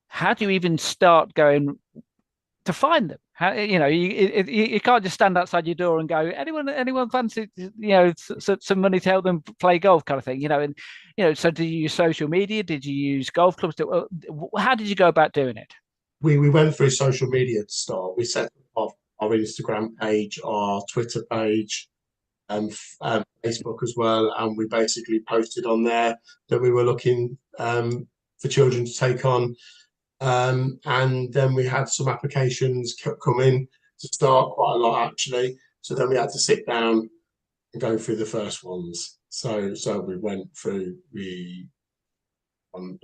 How do you even start going to find them? How, you can't just stand outside your door and go, anyone fancy some money to help them play golf, kind of thing, and so did you use social media? Did you use golf clubs? How did you go about doing it? We went through social media to start. We set up our Instagram page, our Twitter page, and Facebook as well, and we basically posted on there that we were looking for children to take on. And then we had some applications come in to start, quite a lot actually. So then we had to sit down and go through the first ones. So we went through from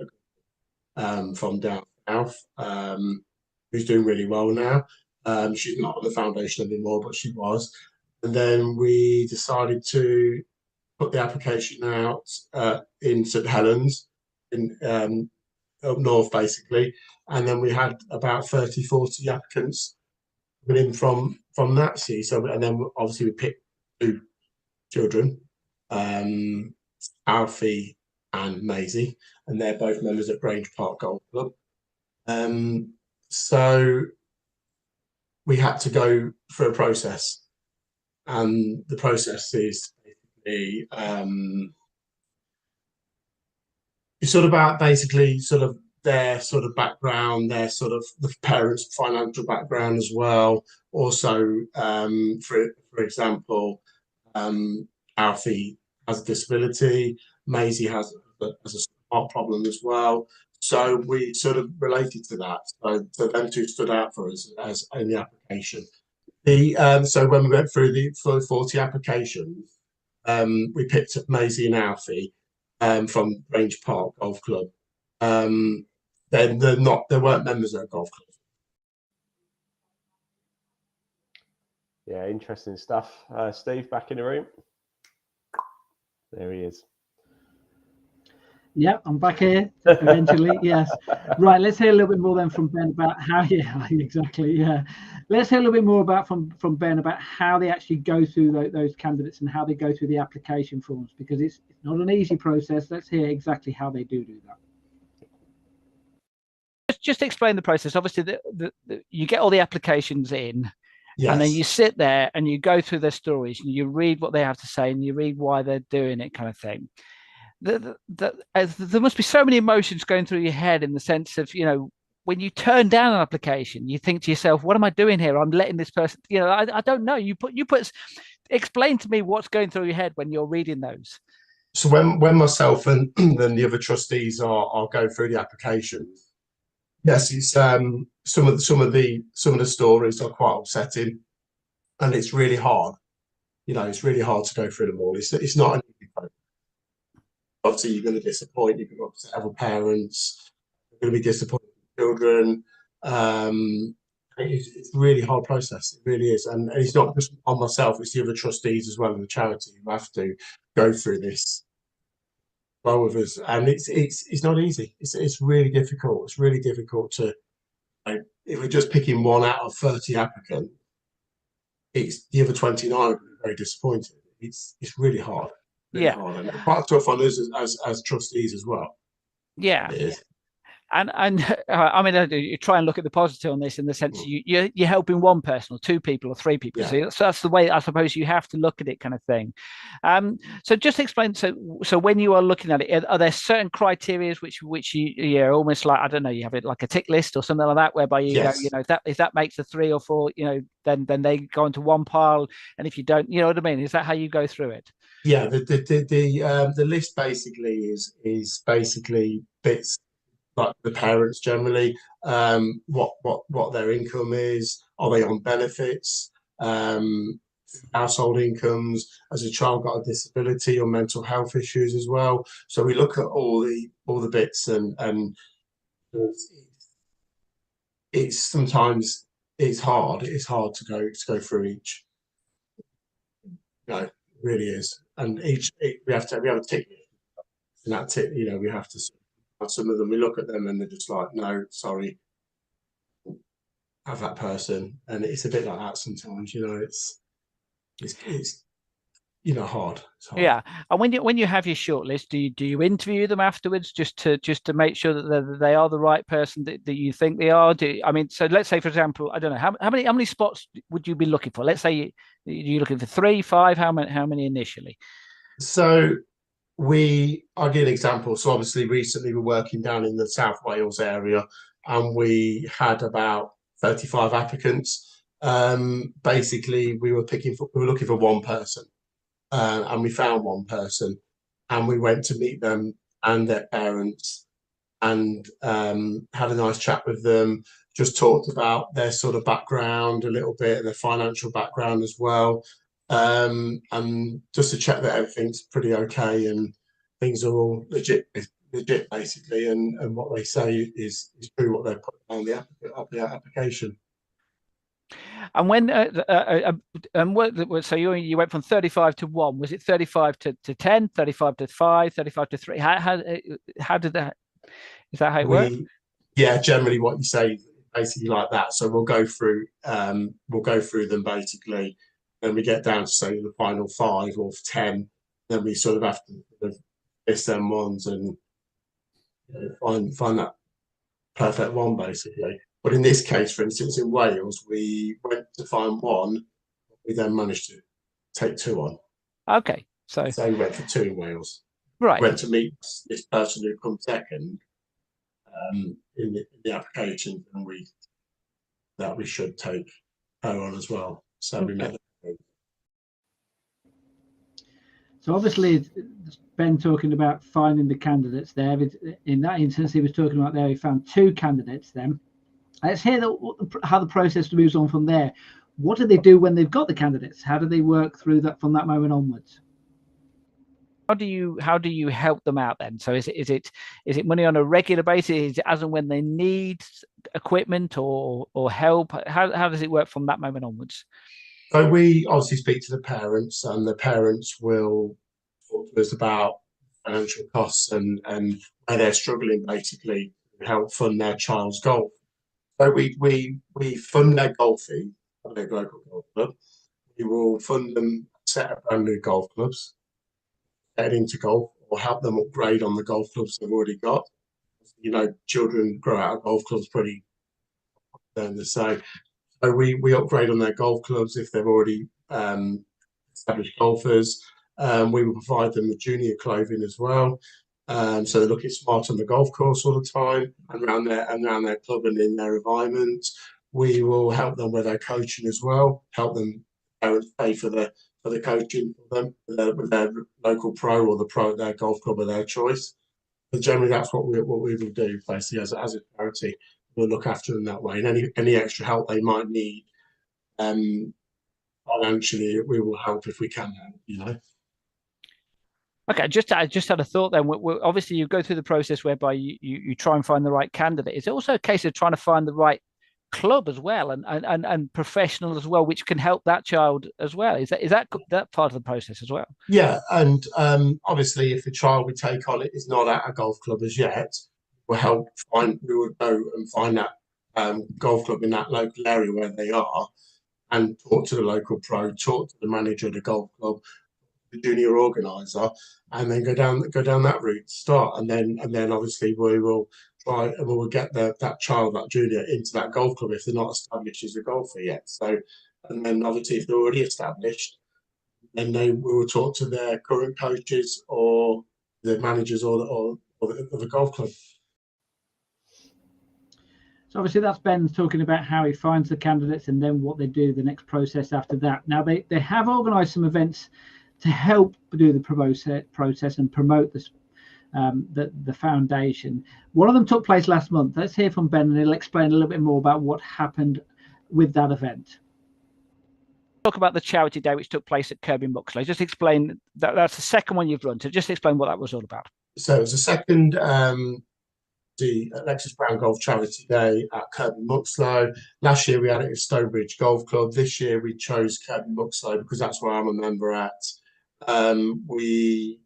down south, who's doing really well now. She's not on the foundation anymore, but she was. And then we decided to put the application out in St Helens, up north basically, and then we had about 30-40 applicants coming in from that. And then obviously we picked 2 children, Alfie and Maisie, and they're both members at Grange Park Golf Club. So we had to go through a process, and the process is basically it's sort of about basically sort of their sort of background, their sort of the parents' financial background as well. Also, for example, Alfie has a disability, Maisie has a heart problem as well. So we sort of related to that. So them two stood out for us as in the application. So when we went through the 40 applications, we picked up Maisie and Alfie from Grange Park Golf Club. They weren't members of a golf club. Yeah, interesting stuff. Steve, back in the room. There he is. Yeah, I'm back here eventually. Yes. Right. Let's hear a little bit more then from Ben about how. Yeah, exactly. Yeah. Let's hear a little bit more about from Ben about how they actually go through those candidates and how they go through the application forms, because it's not an easy process. Let's hear exactly how they do that. Just explain the process. Obviously, you get all the applications in. Yes. And then you sit there and you go through their stories and you read what they have to say and you read why they're doing it, kind of thing. There must be so many emotions going through your head, in the sense of, when you turn down an application, you think to yourself, what am I doing here? I'm letting this person, I don't know. Explain to me what's going through your head when you're reading those. So when myself and then the other trustees are going through the applications, yes, it's some of the stories are quite upsetting, and it's really hard. It's really hard to go through them all. It's not an easy process. Obviously, you're going to disappoint. You're going to upset other parents. You're going to be disappointed with children. It's a really hard process. It really is, and it's not just on myself. It's the other trustees as well, and the charity who have to go through this well with us, and it's not easy. It's really difficult. It's really difficult to. If we're just picking one out of 30 applicants, it's the other 29 are very disappointed. It's really hard. Really hard, and quite tough on us as trustees as well. Yeah. It is. And I mean, you try and look at the positive on this, in the sense you're helping one person or two people or three people. Yeah. So that's the way I suppose you have to look at it, kind of thing. So just explain. So when you are looking at it, are there certain criteria which you're almost like, I don't know, you have it like a tick list or something like that, whereby you go, if that makes a 3 or 4, then they go into one pile, and if you don't, you know what I mean? Is that how you go through it? Yeah, the list basically is basically bits like the parents generally, what their income is, are they on benefits, household incomes, has a child got a disability or mental health issues as well. So we look at all the bits, and it's sometimes it's hard to go through each. It really is, and we have a tick, and that tick, we have to. Some of them, we look at them and they're just like, no, sorry, have that person, and it's a bit like that sometimes. It's hard. It's hard. Yeah, and when you have your shortlist, do you interview them afterwards just to make sure that they are the right person that you think they are? So let's say, for example, I don't know how many spots would you be looking for? Let's say you're looking for 3, 5. How many initially? So I'll give an example. So obviously recently we're working down in the South Wales area, and we had about 35 applicants. Basically we were looking for one person, and we found one person, and we went to meet them and their parents, and had a nice chat with them, just talked about their sort of background a little bit, and their financial background as well. And just to check that everything's pretty okay and things are all legit basically, and what they say is true, what they put on the application. And when so you went from 35 to 1. Was it 35 to 10, 35 to 5, 35 to 3? How did that? Is that how it works? Yeah, generally what you say basically like that. So we'll go through them basically, and we get down to say the final 5 or 10. Then we sort of have to list them ones and find that perfect one basically. But in this case, for instance, in Wales, we went to find one. We then managed to take 2 on. Okay, so we went for 2 in Wales. Right. We went to meet this person who come second, in the application, and we should take her on as well. So we met. So obviously, Ben talking about finding the candidates there. In that instance, he was talking about there he found 2 candidates. Then let's hear how the process moves on from there. What do they do when they've got the candidates? How do they work through that from that moment onwards? How do you help them out then? So is it money on a regular basis? Is it as and when they need equipment or help? How does it work from that moment onwards? So we obviously speak to the parents, and the parents will talk to us about financial costs and where they're struggling, basically, to help fund their child's golf. So we fund their golf fee at their local golf club. We will fund them a set of brand new golf clubs, get into golf, or help them upgrade on the golf clubs they've already got. You know, children grow out of golf clubs pretty then. So we upgrade on their golf clubs if they've already established golfers. We will provide them with junior clothing as well, so they're looking smart on the golf course all the time and around their club and in their environment. We will help them with their coaching as well. Help them pay for the coaching for them with their local pro or the pro at their golf club of their choice. But generally, that's what we will do basically as a charity. We'll look after them that way, and any extra help they might need financially, we will help if we can. You know. Okay, I just had a thought then. Obviously, you go through the process whereby you try and find the right candidate. Is it also a case of trying to find the right club as well and professional as well, which can help that child as well? Is that part of the process as well? Yeah, and obviously, if the child we take on it is not at a golf club as yet, we would go and find that golf club in that local area where they are, and talk to the local pro, talk to the manager of the golf club, the junior organizer, and then go down that route, start, and then obviously we will try and we will get that child, that junior, into that golf club if they're not established as a golfer yet. So, and then obviously if they're already established, then we will talk to their current coaches or the managers or the golf club. So obviously that's Ben talking about how he finds the candidates and then what they do, the next process after that. Now they have organised some events to help do the process and promote this, the foundation. One of them took place last month. Let's hear from Ben and he'll explain a little bit more about what happened with that event. Talk about the charity day which took place at Kirby Muxloe. Just explain that's the second one you've run. So just explain what that was all about. So it was the second the Elexis Brown Golf Charity Day at Kirby Muxloe. Last year we had it at Stonebridge Golf Club. This year we chose Kirby Muxloe because that's where I'm a member at. We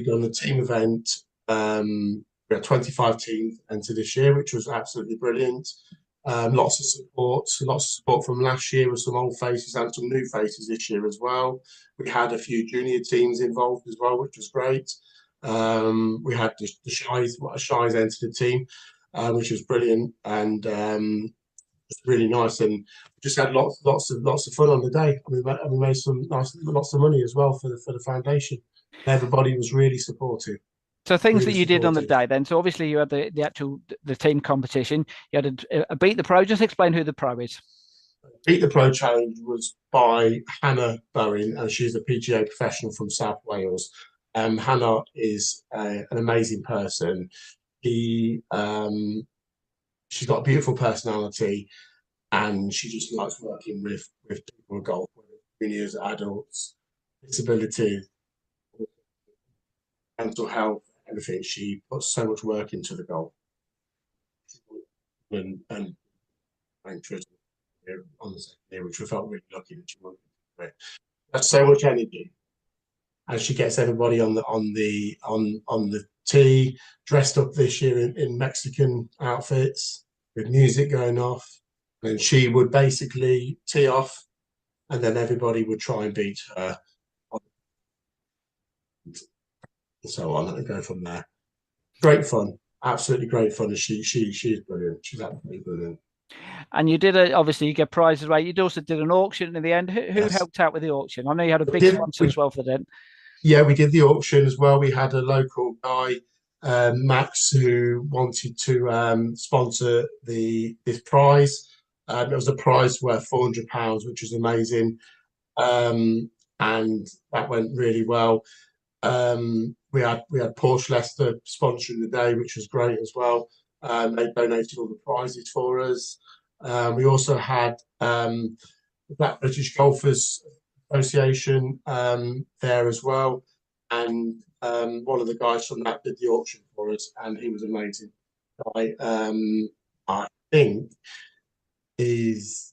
done a team event. We had 25 teams enter this year, which was absolutely brilliant. Lots of support from last year with some old faces and some new faces this year as well. We had a few junior teams involved as well, which was great. We had the Shies entered the team, which was brilliant and it's really nice, and just had lots of fun on the day. We made lots of money as well for the foundation. Everybody was really supportive. So things that you did on the day then. So obviously you had the actual team competition. You had a Beat the Pro. Just explain who the pro is. Beat the Pro challenge was by Hannah Bowen, and she's a PGA professional from South Wales. Hannah is an amazing person. She's got a beautiful personality, and she just likes working with people with golf, juniors, adults, disability, mental health, everything. She puts so much work into the golf, and interest on the second year, which we felt really lucky that she wanted to do it. That's so much energy, and she gets everybody on the tee dressed up this year in Mexican outfits with music going off, and she would basically tee off, and then everybody would try and beat her, and so on, and go from there. Great fun, absolutely great fun. And she's brilliant. She's absolutely brilliant. And you did obviously you get prizes, right? You also did an auction in the end. Who Yes. helped out with the auction? I know you had a big sponsor as well for that. Yeah, we did the auction as well. We had a local guy Max, who wanted to sponsor this prize. It was a prize worth £400, which was amazing, and that went really well. We had Porsche Leicester sponsoring the day, which was great as well. They donated all the prizes for us. We also had the Black British Golfers Association there as well, and one of the guys from that did the auction for us, and he was amazing. I think his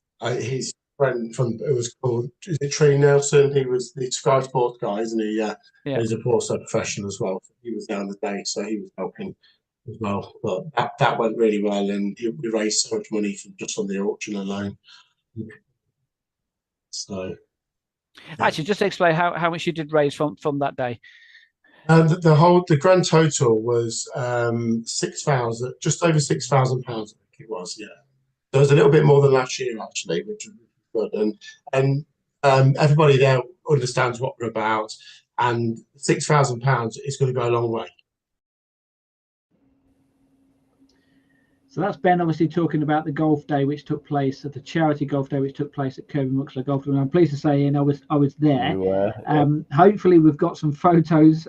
friend from, it was called, is it Tree Nelson? He was the Sky Sports guy, isn't he? Yeah. He's a Porsche professional as well. He was there on the day, so he was helping as well. But that went really well, and we raised so much money just on the auction alone. So, actually, just to explain how much you did raise from that day. The grand total was 6,000, just over £6,000, I think it was. Yeah, so it was a little bit more than last year actually, which was good. And everybody there understands what we're about, and £6,000 is going to go a long way. So that's Ben obviously talking about the golf day which took place, at the charity golf day which took place at Kirby Muxloe Golf Club. And I'm pleased to say, Ian, I was there. You were, hopefully we've got some photos.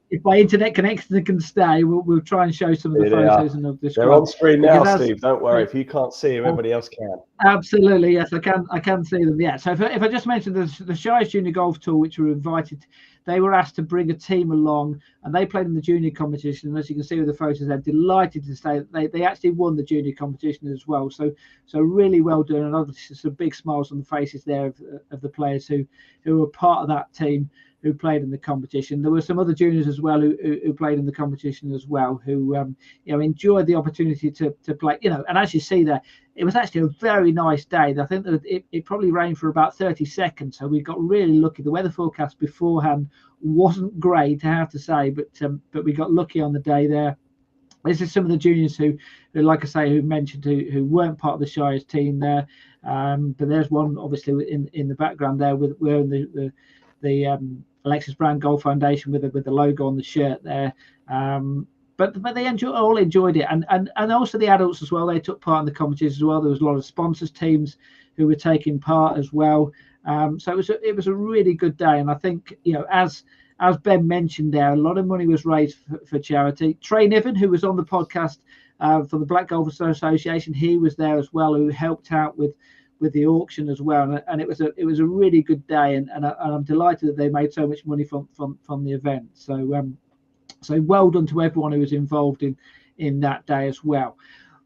If my internet connection can stay, we'll try and show some of the photos and of this. They're on screen now, Steve. Don't worry. If you can't see them, everybody else can. Absolutely, yes, I can see them. Yeah. So if I just mentioned the Shires Junior Golf Tour, which were invited, they were asked to bring a team along, and they played in the junior competition. And as you can see with the photos, they're delighted to say that they actually won the junior competition as well. So really well done, and obviously some big smiles on the faces there of the players who were part of that team who played in the competition. There were some other juniors as well who played in the competition as well, who enjoyed the opportunity to play. And as you see there, it was actually a very nice day. I think that it probably rained for about 30 seconds, so we got really lucky. The weather forecast beforehand wasn't great, I have to say, but we got lucky on the day there. This is some of the juniors who like I say, who mentioned who weren't part of the Shires team there. But there's one obviously in the background there with wearing the Elexis Brand Golf Foundation with the logo on the shirt there. But they all enjoyed it, and also the adults as well. They took part in the competition as well. There was a lot of sponsors teams who were taking part as well. So it was a really good day, and I think as Ben mentioned there, a lot of money was raised for charity. Trey Niven, who was on the podcast for the Black Golf Association, he was there as well, who helped out with the auction as well, and it was a really good day, and I'm delighted that they made so much money from the event. So well done to everyone who was involved in that day as well.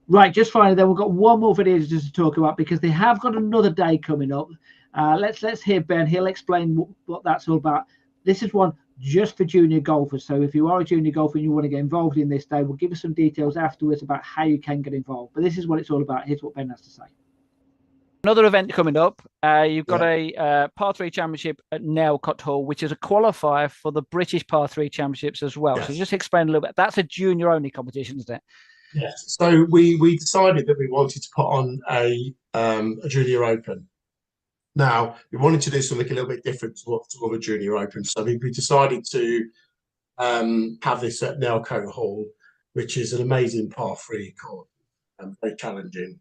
Right, just finally, then we've got one more video just to talk about, because they have got another day coming up. Let's hear Ben. He'll explain what that's all about. This is one just for junior golfers. So if you are a junior golfer and you want to get involved in this day, we'll give you some details afterwards about how you can get involved. But this is what it's all about. Here's what Ben has to say. Another event coming up. You've got a Par 3 Championship at Nelcott Hall, which is a qualifier for the British Par 3 Championships as well. Yes. So just explain a little bit. That's a junior-only competition, isn't it? Yes. So we decided that we wanted to put on a junior open. Now, we wanted to do something a little bit different to other junior opens. So we decided to have this at Nelcott Hall, which is an amazing Par 3 course, very challenging.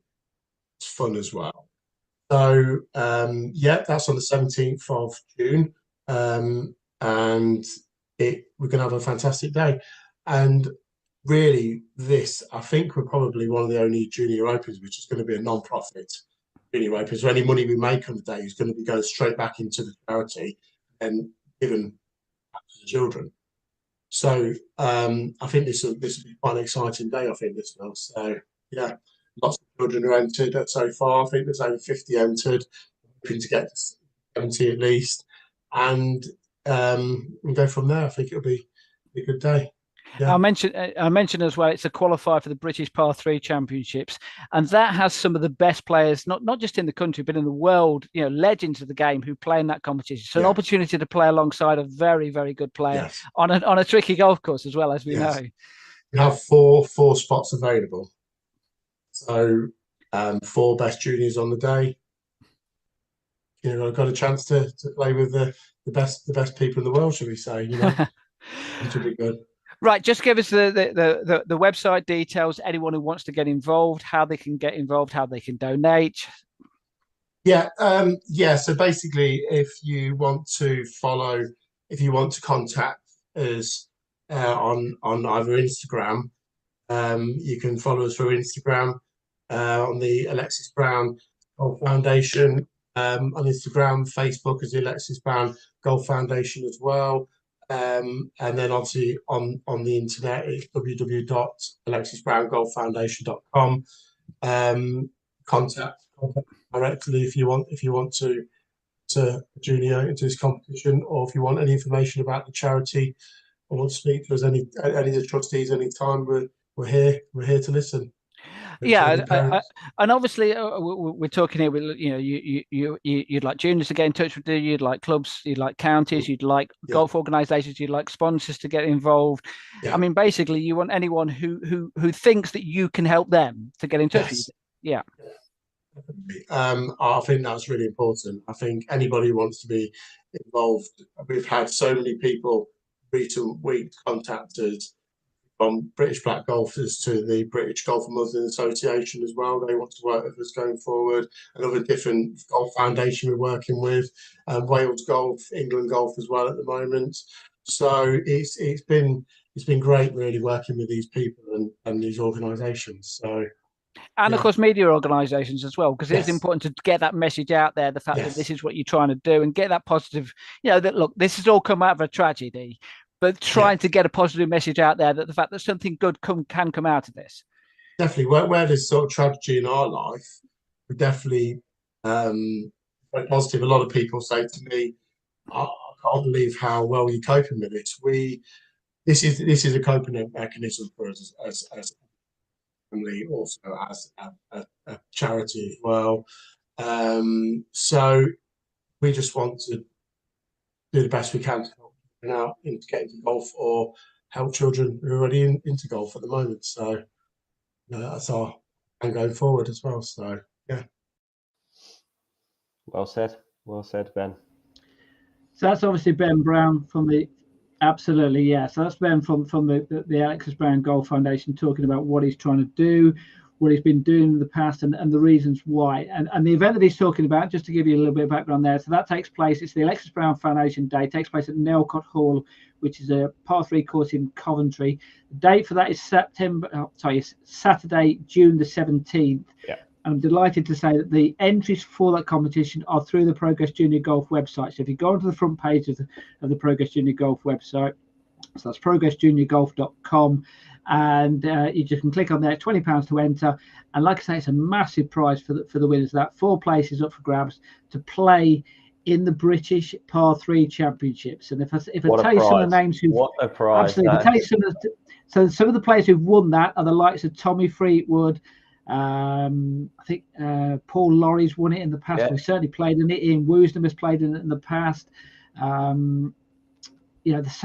It's fun as well. So that's on the 17th of June, and we're going to have a fantastic day. And really, I think we're probably one of the only junior opens which is going to be a non-profit junior open. So any money we make on the day is going to be going straight back into the charity and given back to the children. So I think this will be quite an exciting day. I think this will. So yeah. Lots of children are entered so far. I think there's over 50 entered, hoping to get 70 at least, and we'll go from there. I think it'll be a good day. Yeah. I mentioned as well, it's a qualifier for the British Par 3 Championships, and that has some of the best players, not just in the country, but in the world, legends of the game who play in that competition. So an opportunity to play alongside a very, very good player on a tricky golf course as well, as we know. We have four spots available. So 4 best juniors on the day. I've got a chance to play with the best people in the world, should we say? Which would be good. Right, just give us the website details. Anyone who wants to get involved, how they can get involved, how they can donate. Yeah, so basically, if you want to contact us on either Instagram, you can follow us through Instagram on the Elexis Brown Golf Foundation on Instagram, Facebook as the Elexis Brown Golf Foundation as well. And then obviously on the internet, it's www.alexisbrowngolffoundation.com. Contact directly if you want to junior into this competition, or if you want any information about the charity or want to speak to us, any of the trustees anytime, we're here to listen. Yeah, and obviously we're talking here with, you know, you'd like juniors to get in touch with you, you'd like clubs, you'd like counties, you'd like golf organizations, you'd like sponsors to get involved. I mean, basically you want anyone who thinks that you can help them to get in touch with you. I think that's really important. I think anybody who wants to be involved, we've had so many people recent weeks contact us, from British Black Golfers to the British Golf and Muslin Association as well. They want to work with us going forward. Another different golf foundation we're working with, Wales Golf, England Golf as well at the moment. So it's been great really working with these people and these organisations. So. And of course, media organisations as well, because it's important to get that message out there, the fact that this is what you're trying to do, and get that positive, you know, that look, this has all come out of a tragedy, but trying to get a positive message out there, that the fact that something good can come out of this. Definitely, where there's sort of tragedy in our life, we're definitely very positive. A lot of people say to me, I can't believe how well you're coping with this. This is a coping mechanism for us as family, also as a charity as well. So we just want to do the best we can to help out into getting to golf, or help children who are already into golf at the moment. So that's our plan going forward as well. So yeah. Well said, Ben. So that's obviously Ben Brown from the. Absolutely, yeah. So that's Ben from the Elexis Brown Golf Foundation, talking about what he's trying to do, what he's been doing in the past, and the reasons why. And the event that he's talking about, just to give you a little bit of background there, so that takes place, it's the Elexis Brown Foundation Day, it takes place at Nelcott Hall, which is a par 3 course in Coventry. The date for that is Saturday, June the 17th. Yeah. I'm delighted to say that the entries for that competition are through the Progress Junior Golf website. So if you go onto the front page of the Progress Junior Golf website, so that's progressjuniorgolf.com, and you just can click on there, £20 to enter. And like I say, it's a massive prize for the winners of that. 4 places up for grabs to play in the British Par 3 Championships. And if I tell you some of the names who, what a prize! Absolutely, tell you some of the players who've won that are the likes of Tommy Fleetwood. I think Paul Laurie's won it in the past. Yeah. We certainly played in it. Ian Woosnam has played in it in the past. So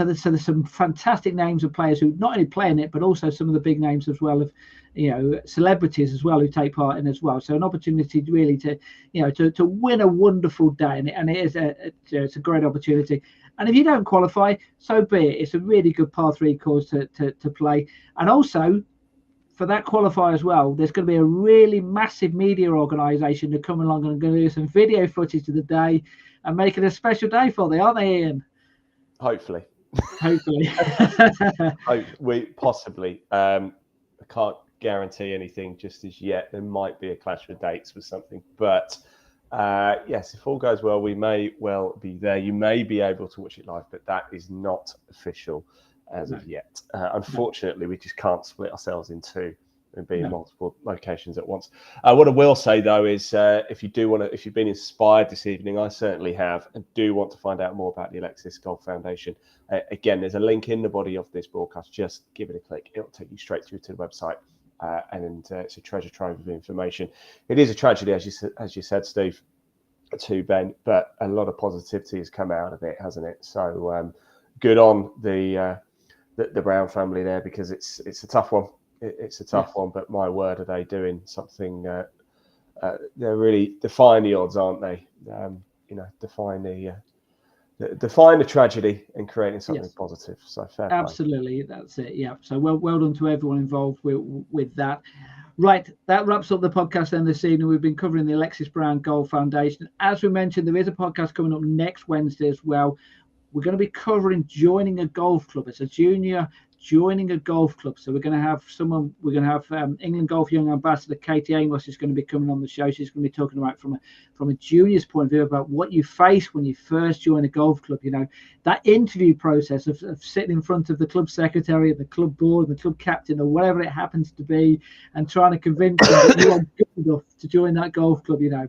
there's some fantastic names of players who not only play in it, but also some of the big names as well of, celebrities as well who take part in as well. So an opportunity really to win a wonderful day, and it is it's a great opportunity. And if you don't qualify, so be it. It's a really good par 3 course to play, and also, for that qualifier as well, there's going to be a really massive media organisation to come along and going to do some video footage of the day and make it a special day for them, aren't they, Ian? Hopefully. We possibly. I can't guarantee anything just as yet. There might be a clash of dates with something, but yes, if all goes well, we may well be there. You may be able to watch it live, but that is not official as of yet. Unfortunately, we just can't split ourselves in two and be in multiple locations at once. What I will say though is, if you've been inspired this evening, I certainly have, and do want to find out more about the Elexis Golf Foundation. Again, there's a link in the body of this broadcast. Just give it a click; it'll take you straight through to the website, and it's a treasure trove of information. It is a tragedy, as you said, Steve, to Ben, but a lot of positivity has come out of it, hasn't it? So good on the Brown family there, because it's a tough one. It's a tough one, but my word, are they doing something? They're really defying the odds, aren't they? Defying define the tragedy and creating something positive. So fair play. Absolutely, that's it. Yeah. So well done to everyone involved with that. Right, that wraps up the podcast then this evening. We've been covering the Elexis Brown Golf Foundation. As we mentioned, there is a podcast coming up next Wednesday as well. We're going to be covering joining a golf club. It's a junior joining a golf club. So we're going to have England Golf Young Ambassador Katie Amos is going to be coming on the show. She's going to be talking about from a junior's point of view about what you face when you first join a golf club. You know, that interview process of sitting in front of the club secretary, the club board, the club captain, or whatever it happens to be, and trying to convince them that you are good enough to join that golf club. You know,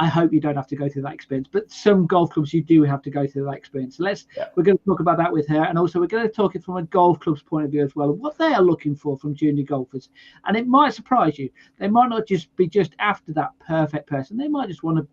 I hope you don't have to go through that experience, but some golf clubs you do have to go through that experience. So we're going to talk about that with her, and also we're going to talk it from a golf club's point of view as well, and what they are looking for from junior golfers. And it might surprise you; they might not just be after that perfect person. They might just want to,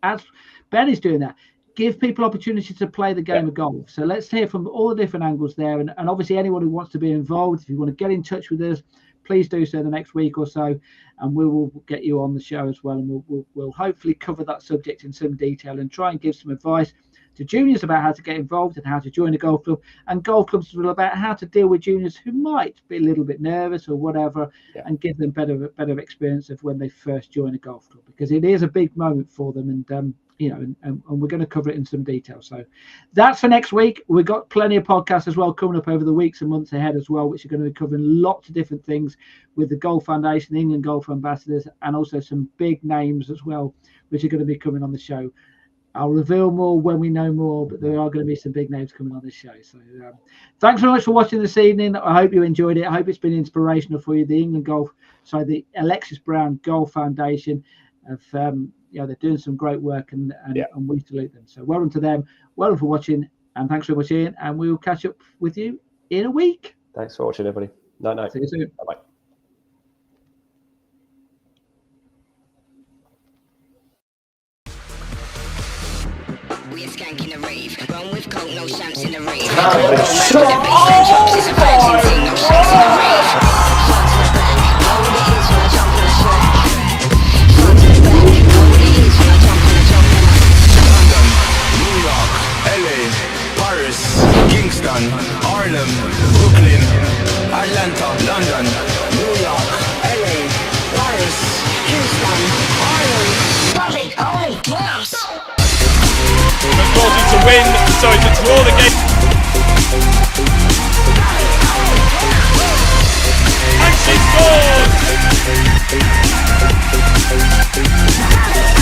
as Ben is doing that, give people opportunity to play the game of golf. So let's hear from all the different angles there, and obviously anyone who wants to be involved, if you want to get in touch with us, please do so the next week or so, and we will get you on the show as well, and we'll hopefully cover that subject in some detail and try and give some advice to juniors about how to get involved and how to join a golf club, and golf clubs as well about how to deal with juniors who might be a little bit nervous or whatever, and give them better experience of when they first join a golf club, because it is a big moment for them, and and we're going to cover it in some detail. So that's for next week. We've got plenty of podcasts as well coming up over the weeks and months ahead as well, which are going to be covering lots of different things with the Golf Foundation, the England Golf Ambassadors, and also some big names as well, which are going to be coming on the show. I'll reveal more when we know more, but there are going to be some big names coming on this show. So thanks very much for watching this evening. I hope you enjoyed it. I hope it's been inspirational for you. The the Elexis Brown Golf Foundation they're doing some great work, and we salute them. So well done to them. Well done for watching, and thanks very much, Ian. And we will catch up with you in a week. Thanks for watching, everybody. Night. See you soon. Bye-bye. We are skanking the rave. Run with coke, no shanks in the rave. Kingston, Harlem, Brooklyn, Atlanta, London, New York, LA, Paris, Kingston, Harlem, Public, holy class. To win, sorry, to draw the game. And she scores!